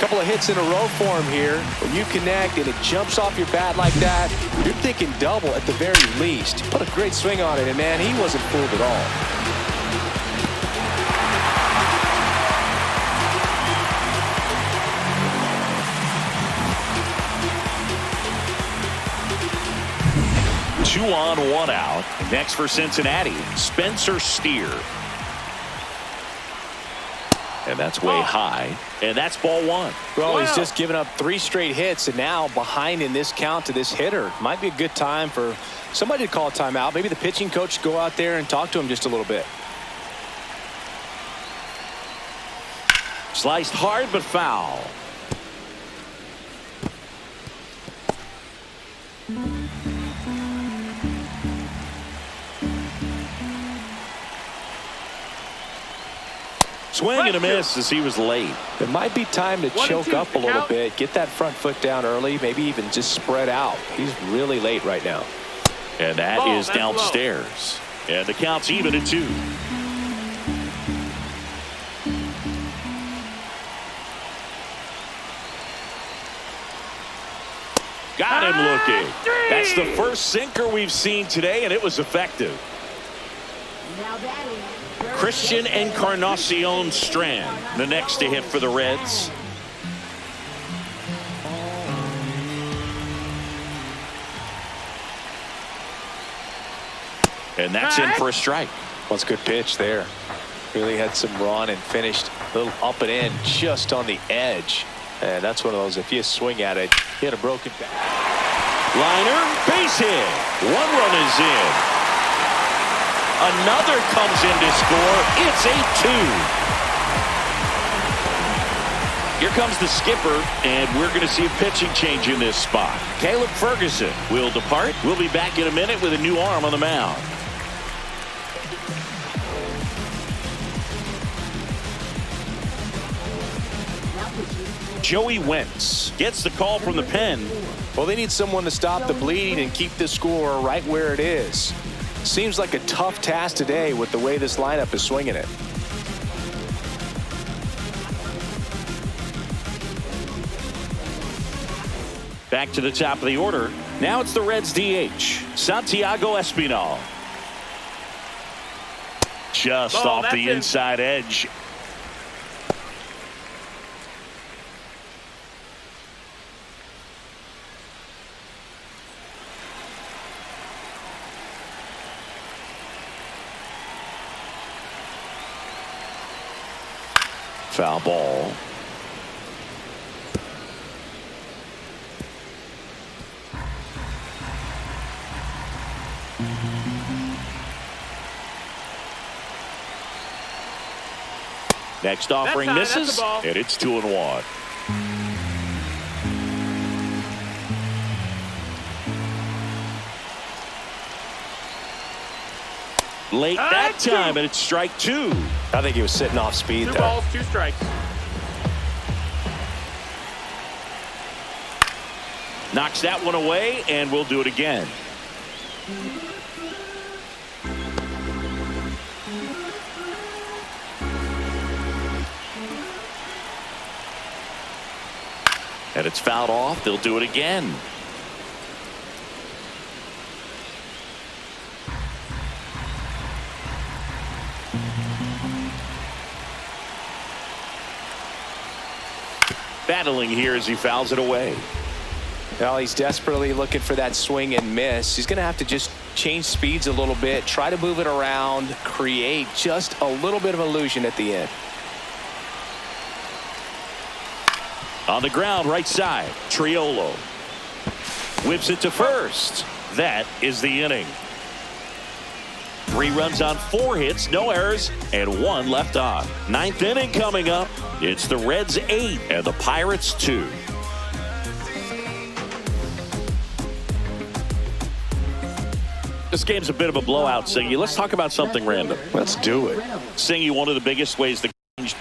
Couple of hits in a row for him here. When you connect and it jumps off your bat like that, you're thinking double at the very least. Put a great swing on it, and man, he wasn't fooled at all. Two on, one out. Next for Cincinnati, Spencer Steer. And that's way high. And that's ball one. Well, he's just given up 3 straight hits, and now behind in this count to this hitter. Might be a good time for somebody to call a timeout. Maybe the pitching coach go out there and talk to him just a little bit. Sliced hard but foul. Swing and a miss as he was late. It might be time to choke up a little bit, get that front foot down early, maybe even just spread out. He's really late right now. And that is downstairs. And the count's even at 2. Got him looking. That's the first sinker we've seen today, and it was effective. Now batting, Christian Encarnacion Strand, the next to hit for the Reds. And that's in for a strike. Well, it's a good pitch there. Really had some run and finished a little up and in just on the edge. And that's one of those, if you swing at it, you had a broken back. Liner, base hit. One run is in. Another comes in to score. It's 8-2. Here comes the skipper, and we're going to see a pitching change in this spot. Caleb Ferguson will depart. We'll be back in a minute with a new arm on the mound. Joey Wentz gets the call from the pen. Well, they need someone to stop the bleeding and keep the score right where it is. Seems like a tough task today with the way this lineup is swinging it. Back to the top of the order. Now it's the Reds DH, Santiago Espinal. Just off the inside edge. Foul ball. Next offering misses, and it's 2-1. Late that time, and it's strike 2. I think he was sitting off speed there. 2 balls, 2 strikes. Knocks that one away, and we'll do it again. And it's fouled off. They'll do it again. Battling here as he fouls it away. Well, he's desperately looking for that swing and miss. He's going to have to just change speeds a little bit, try to move it around, create just a little bit of illusion at the end. On the ground, right side, Triolo whips it to first. That is the inning. 3 runs on 4 hits, no errors, and 1 left on. 9th inning coming up. It's the Reds 8 and the Pirates 2. This game's a bit of a blowout, Singy. Let's talk about something random. Let's do it. Singy, one of the biggest ways to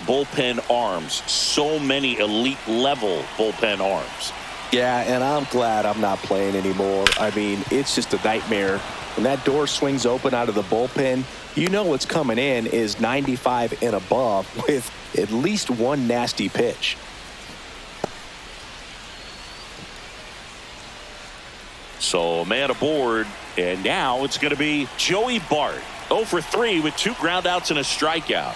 bullpen arms. So many elite level bullpen arms. Yeah, and I'm glad I'm not playing anymore. I mean, it's just a nightmare. When that door swings open out of the bullpen, you know what's coming in is 95 and above with at least one nasty pitch. So a man aboard, and now it's going to be Joey Bart. 0 for 3 with 2 groundouts and a strikeout.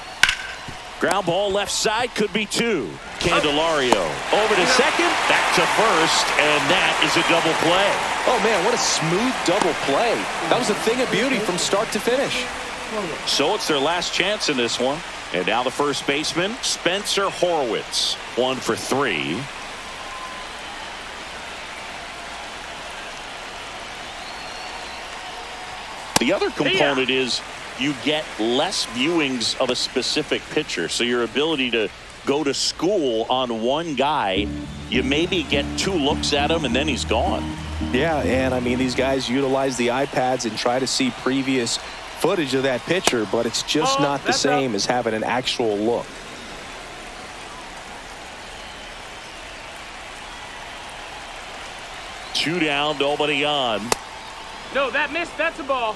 Ground ball left side, could be 2. Candelario over to second, back to first, and that is a double play. Oh man, what a smooth double play. That was a thing of beauty from start to finish. So it's their last chance in this one. And now the first baseman, Spencer Horwitz. 1 for 3. The other component is you get less viewings of a specific pitcher. So your ability to go to school on one guy, you maybe get 2 looks at him and then he's gone. Yeah, and I mean, these guys utilize the iPads and try to see previous footage of that pitcher, but it's just not the same as having an actual look. Two down, nobody on. No, that missed. That's a ball.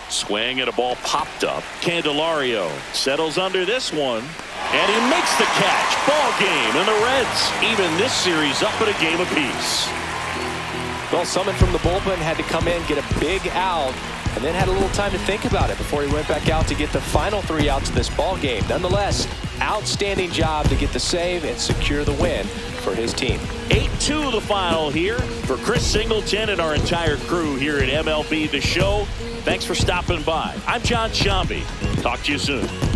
Swing and a ball popped up. Candelario settles under this one, and he makes the catch. Ball game, and the Reds even this series up at a game apiece. Well, someone from the bullpen had to come in, get a big out, and then had a little time to think about it before he went back out to get the final 3 outs of this ball game. Nonetheless, outstanding job to get the save and secure the win for his team. 8-2 the final here for Chris Singleton and our entire crew here at MLB The Show. Thanks for stopping by. I'm John Shambi. Talk to you soon.